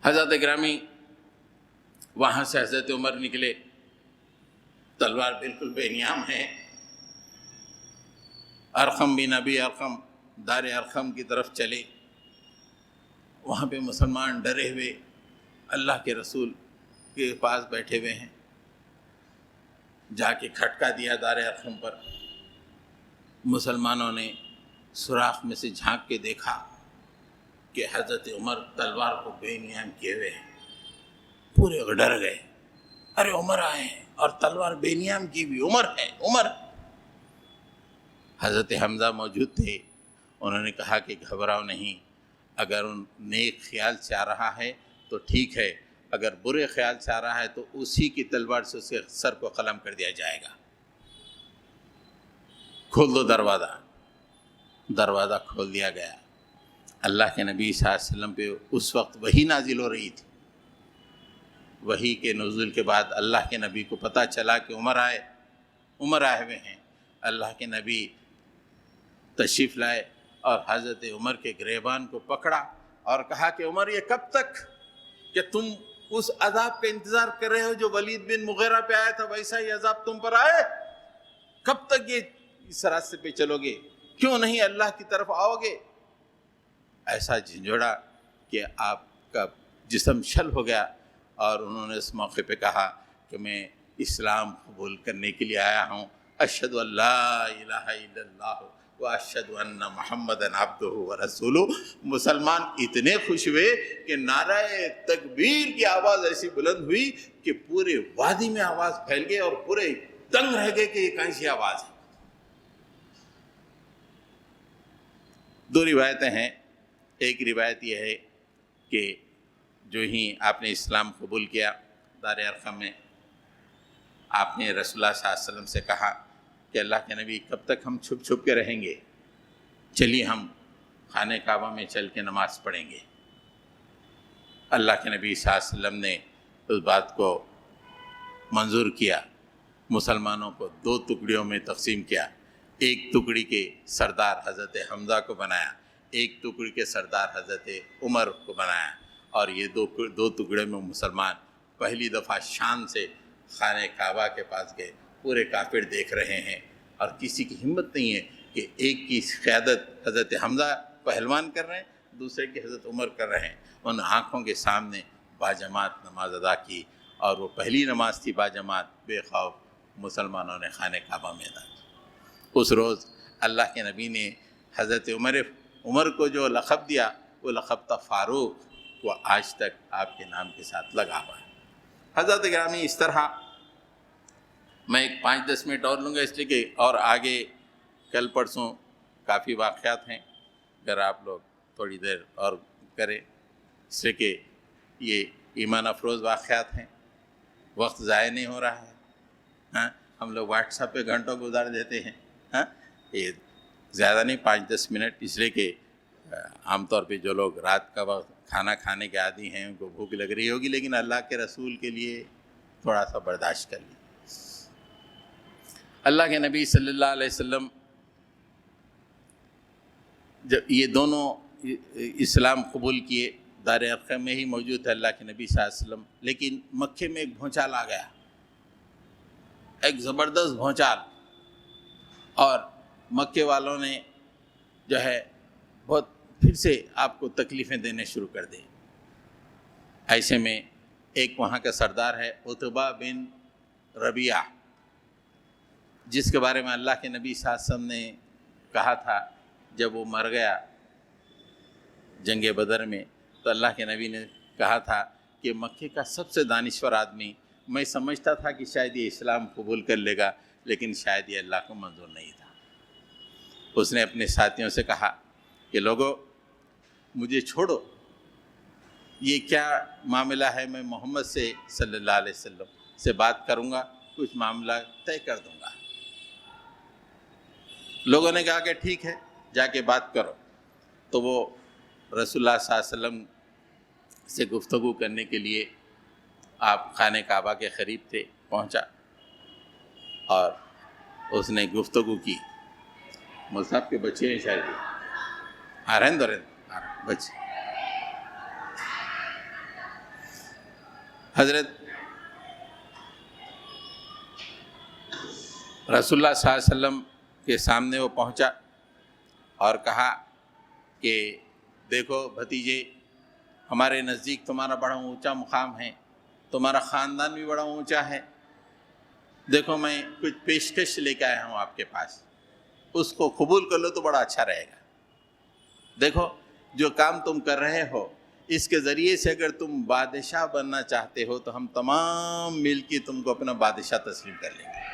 Speaker 1: حضرت گرامی، وہاں سے حضرت عمر نکلے، تلوار بالکل بے نیام ہے۔ ارقم بن ابی ارقم دار ارقم کی طرف چلے، وہاں پہ مسلمان ڈرے ہوئے اللہ کے رسول کے پاس بیٹھے ہوئے ہیں۔ جا کے کھٹکا دیا دار ارقم پر۔ مسلمانوں نے سوراخ میں سے جھانک کے دیکھا کہ حضرت عمر تلوار کو بے نیام کیے ہوئے ہیں۔ پورے ڈر گئے، ارے عمر آئے ہیں اور تلوار بے نیام کی بھی، عمر ہے، عمر۔ حضرت حمزہ موجود تھے، انہوں نے کہا کہ گھبراؤ نہیں، اگر ان نیک خیال سے آ رہا ہے تو ٹھیک ہے، اگر برے خیال سے آ رہا ہے تو اسی کی تلوار سے اس کے سر کو قلم کر دیا جائے گا۔ کھول دو دروازہ۔ دروازہ کھول دیا گیا۔ اللہ کے نبی صلی اللہ علیہ وسلم پہ اس وقت وحی نازل ہو رہی تھی۔ وحی کے نزول کے بعد اللہ کے نبی کو پتہ چلا کہ عمر آئے ہوئے ہیں۔ اللہ کے نبی تشریف لائے اور حضرت عمر کے گریبان کو پکڑا اور کہا کہ عمر یہ کب تک کہ تم اس عذاب کا انتظار کر رہے ہو جو ولید بن مغیرہ پہ آیا تھا، ویسا ہی عذاب تم پر آئے؟ کب تک یہ اس راستے پہ چلو گے؟ کیوں نہیں اللہ کی طرف آؤ گے؟ ایسا جھنجھوڑا کہ آپ کا جسم شل ہو گیا، اور انہوں نے اس موقع پہ کہا کہ میں اسلام قبول کرنے کے لیے آیا ہوں، اشہد ان لا الہ الا اللہ واشہد ان محمدً عبدہ ورسولہ۔ مسلمان اتنے خوش ہوئے کہ نعرہ تکبیر کی آواز ایسی بلند ہوئی کہ پورے وادی میں آواز پھیل گئی اور پورے دنگ رہ گئے کہ یہ کیسی آواز ہے۔ دو روایتیں ہیں۔ ایک روایت یہ ہے کہ جو ہی آپ نے اسلام قبول کیا دار ارقم میں، آپ نے رسول اللہ صلی اللہ علیہ وسلم سے کہا کہ اللہ کے نبی کب تک ہم چھپ چھپ کے رہیں گے؟ چلیے ہم خانہ کعبہ میں چل کے نماز پڑھیں گے۔ اللہ کے نبی صلی اللہ علیہ وسلم نے اس بات کو منظور کیا، مسلمانوں کو دو ٹکڑیوں میں تقسیم کیا۔ ایک ٹکڑی کے سردار حضرت حمزہ کو بنایا، ایک ٹکڑی کے سردار حضرت عمر کو بنایا، اور یہ دو ٹکڑے میں مسلمان پہلی دفعہ شان سے خانہ کعبہ کے پاس گئے۔ پورے کافر دیکھ رہے ہیں اور کسی کی ہمت نہیں ہے کہ ایک کی قیادت حضرت حمزہ پہلوان کر رہے ہیں، دوسرے کی حضرت عمر کر رہے ہیں۔ ان آنکھوں کے سامنے باجماعت نماز ادا کی، اور وہ پہلی نماز تھی باجماعت بے خوف مسلمانوں نے خانہ کعبہ میں ادا کی۔ اس روز اللہ کے نبی نے حضرت عمر کو جو لقب دیا، وہ لقب تھا فاروق، وہ آج تک آپ کے نام کے ساتھ لگا ہوا ہے۔ حضرت گرامی، اس طرح میں ایک 5-10 منٹ اور لوں گا، اس لیے کہ اور آگے کل پرسوں کافی واقعات ہیں کر آپ لوگ تھوڑی دیر اور کریں، اس لیے کہ یہ ایمان افروز واقعات ہیں، وقت ضائع نہیں ہو رہا ہے. ہاں ہم لوگ واٹس ایپ پہ گھنٹوں گزار دیتے ہیں. ہاں یہ زیادہ نہیں، 5-10 منٹ، اس لیے کہ عام طور پہ جو لوگ رات کا وقت کھانا کھانے کے عادی ہیں ان کو بھوک لگ رہی ہوگی، لیکن اللہ کے رسول کے لیے تھوڑا سا برداشت کر لیجیے. اللہ کے نبی صلی اللہ علیہ وسلم جب یہ دونوں اسلام قبول کیے، دار ارقم میں ہی موجود ہے اللہ کے نبی صلی اللہ علیہ وسلم، لیکن مکے میں ایک بھونچال آ گیا، ایک زبردست بھونچال، اور مکے والوں نے جو ہے بہت پھر سے آپ کو تکلیفیں دینے شروع کر دیں. ایسے میں ایک وہاں کا سردار ہے عتبہ بن ربیعہ، جس کے بارے میں اللہ کے نبی صلی اللہ علیہ وسلم نے کہا تھا جب وہ مر گیا جنگ بدر میں، تو اللہ کے نبی نے کہا تھا کہ مکے کا سب سے دانشور آدمی، میں سمجھتا تھا کہ شاید یہ اسلام قبول کر لے گا، لیکن شاید یہ اللہ کو منظور نہیں تھا. اس نے اپنے ساتھیوں سے کہا کہ لوگو مجھے چھوڑو، یہ کیا معاملہ ہے، میں محمد سے صلی اللہ علیہ وسلم سے بات کروں گا، کچھ معاملہ طے کر دوں گا. لوگوں نے کہا کہ ٹھیک ہے جا کے بات کرو. تو وہ رسول اللہ صلی اللہ علیہ وسلم سے گفتگو کرنے کے لیے آپ خانہ کعبہ کے قریب تھے، پہنچا اور اس نے گفتگو کی. مصحف کے بچے ہیں شاید، بچے. حضرت رسول اللہ صلی اللہ علیہ وسلم کے سامنے وہ پہنچا اور کہا کہ دیکھو بھتیجے، ہمارے نزدیک تمہارا بڑا اونچا مقام ہے، تمہارا خاندان بھی بڑا اونچا ہے. دیکھو میں کچھ پیشکش لے کے آیا ہوں آپ کے پاس، اس کو قبول کر لو تو بڑا اچھا رہے گا. دیکھو جو کام تم کر رہے ہو، اس کے ذریعے سے اگر تم بادشاہ بننا چاہتے ہو تو ہم تمام مل کے تم کو اپنا بادشاہ تسلیم کر لیں گے.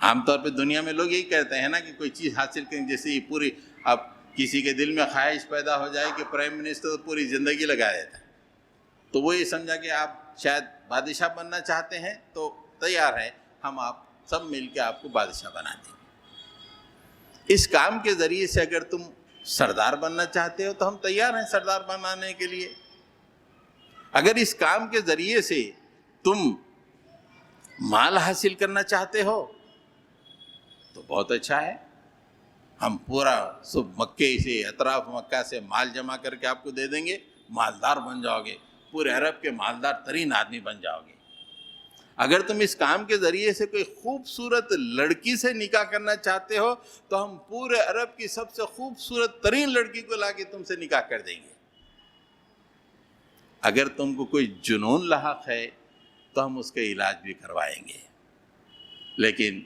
Speaker 1: عام طور پہ دنیا میں لوگ یہی کہتے ہیں نا کہ کوئی چیز حاصل کریں، جیسے یہ پوری، اب کسی کے دل میں خواہش پیدا ہو جائے کہ پرائم منسٹر تو پوری زندگی لگا دیتا ہے، تو وہ یہ سمجھا کہ آپ شاید بادشاہ بننا چاہتے ہیں تو تیار ہے، ہم آپ سب مل کے آپ کو بادشاہ بنا دیں گے. اس کام کے ذریعے سے اگر تم سردار بننا چاہتے ہو تو ہم تیار ہیں سردار بنانے کے لیے. اگر اس کام کے ذریعے سے تم مال حاصل کرنا چاہتے ہو تو بہت اچھا ہے، ہم پورا سب مکے سے، اطراف مکہ سے مال جمع کر کے آپ کو دے دیں گے، مالدار بن جاؤ گے، پورے عرب کے مالدار ترین آدمی بن جاؤ گے. اگر تم اس کام کے ذریعے سے کوئی خوبصورت لڑکی سے نکاح کرنا چاہتے ہو تو ہم پورے عرب کی سب سے خوبصورت ترین لڑکی کو لا کے تم سے نکاح کر دیں گے. اگر تم کو کوئی جنون لاحق ہے تو ہم اس کا علاج بھی کروائیں گے، لیکن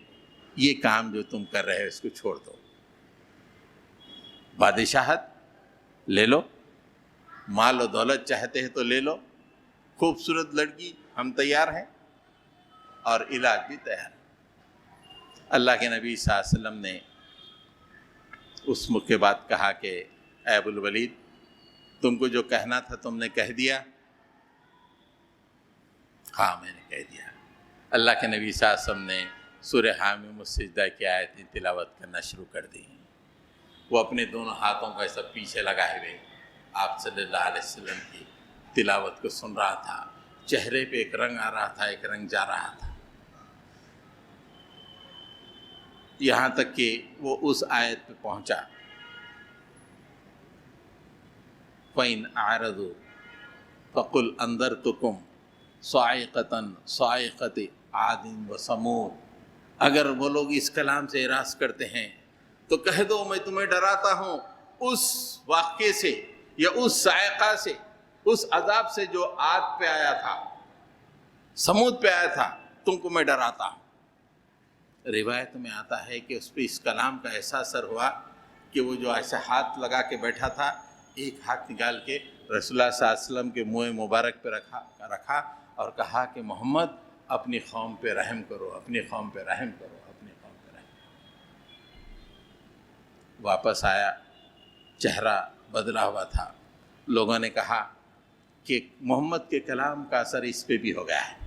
Speaker 1: یہ کام جو تم کر رہے ہو اس کو چھوڑ دو. بادشاہت لے لو، مال و دولت چاہتے ہیں تو لے لو، خوبصورت لڑکی ہم تیار ہیں، اور علاج بھی تیار ہے. اللہ کے نبی صلی اللہ علیہ وسلم نے اس کے بعد کہا کہ اے ابو الولید، تم کو جو کہنا تھا تم نے کہہ دیا؟ ہاں میں نے کہہ دیا. اللہ کے نبی صلی اللہ علیہ وسلم نے سورہ حامیم السجدہ کی آیتیں تلاوت کرنا شروع کر دی. وہ اپنے دونوں ہاتھوں کا ایسا پیچھے لگائے ہوئے آپ صلی اللہ علیہ وسلم کی تلاوت کو سن رہا تھا. چہرے پہ ایک رنگ آ رہا تھا، ایک رنگ جا رہا تھا، یہاں تک کہ وہ اس آیت پہ پہنچا فَإِنْ أَعْرَضُوا فَقُلْ أَنذَرْتُكُمْ صَاعِقَةً صَاعِقَةَ عَادٍ وَثَمُودَ. اگر وہ لوگ اس کلام سے اعراض کرتے ہیں تو کہہ دو میں تمہیں ڈراتا ہوں اس واقعے سے یا اس صاعقہ سے، اس عذاب سے جو عاد پہ آیا تھا، سمود پہ آیا تھا، تم کو میں ڈراتا ہوں. روایت میں آتا ہے کہ اس پہ اس کلام کا ایسا اثر ہوا کہ وہ جو ایسا ہاتھ لگا کے بیٹھا تھا، ایک ہاتھ نکال کے رسول اللہ صلی اللہ علیہ وسلم کے منہ مبارک پہ رکھا اور کہا کہ محمد اپنی قوم پہ رحم کرو، اپنی قوم پہ رحم کرو، اپنی قوم پہ رحم کرو. واپس آیا چہرہ بدلا ہوا تھا. لوگوں نے کہا کہ محمد کے کلام کا اثر اس پہ بھی ہو گیا ہے.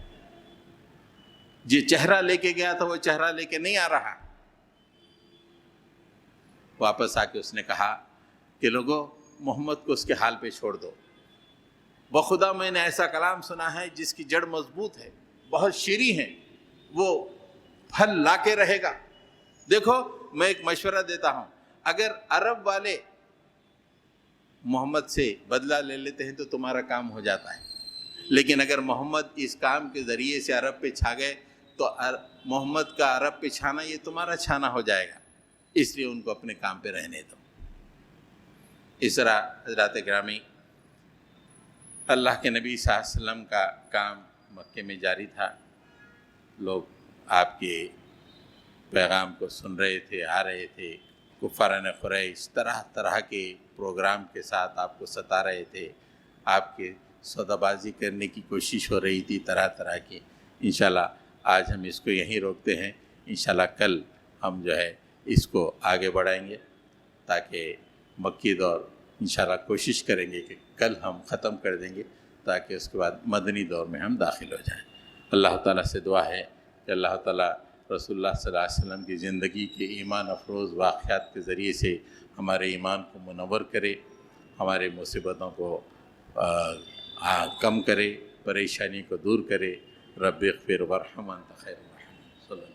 Speaker 1: جو چہرہ لے کے گیا تھا وہ چہرہ لے کے نہیں آ رہا. واپس آ کے اس نے کہا کہ لوگوں محمد کو اس کے حال پہ چھوڑ دو. بخدا میں نے ایسا کلام سنا ہے جس کی جڑ مضبوط ہے, بہت شیریں ہے, وہ پھل لا کے رہے گا. دیکھو میں ایک مشورہ دیتا ہوں, اگر عرب والے محمد سے بدلہ لے لیتے ہیں تو تمہارا کام ہو جاتا ہے, لیکن اگر محمد اس کام کے ذریعے سے عرب پہ چھا گئے تو محمد کا عرب پہ چھانا یہ تمہارا چھانا ہو جائے گا. اس لیے ان کو اپنے کام پہ رہنے دو. اس طرح حضرات گرامی اللہ کے نبی صلی اللہ علیہ وسلم کا کام مکے میں جاری تھا. لوگ آپ کے پیغام کو سن رہے تھے, آ رہے تھے. کفاران قریش طرح طرح کے پروگرام کے ساتھ آپ کو ستا رہے تھے, آپ کے سودا بازی کرنے کی کوشش ہو رہی تھی طرح طرح کی. انشاءاللہ آج ہم اس کو یہیں روکتے ہیں. انشاءاللہ کل ہم جو ہے اس کو آگے بڑھائیں گے تاکہ مکی دور انشاءاللہ کوشش کریں گے کہ کل ہم ختم کر دیں گے تاکہ اس کے بعد مدنی دور میں ہم داخل ہو جائیں. اللہ تعالیٰ سے دعا ہے کہ اللہ تعالیٰ رسول اللہ صلی اللہ علیہ وسلم کی زندگی کے ایمان افروز واقعات کے ذریعے سے ہمارے ایمان کو منور کرے, ہمارے مصیبتوں کو کم کرے, پریشانی کو دور کرے. رب اغفر وارحم انت خیر الراحمین.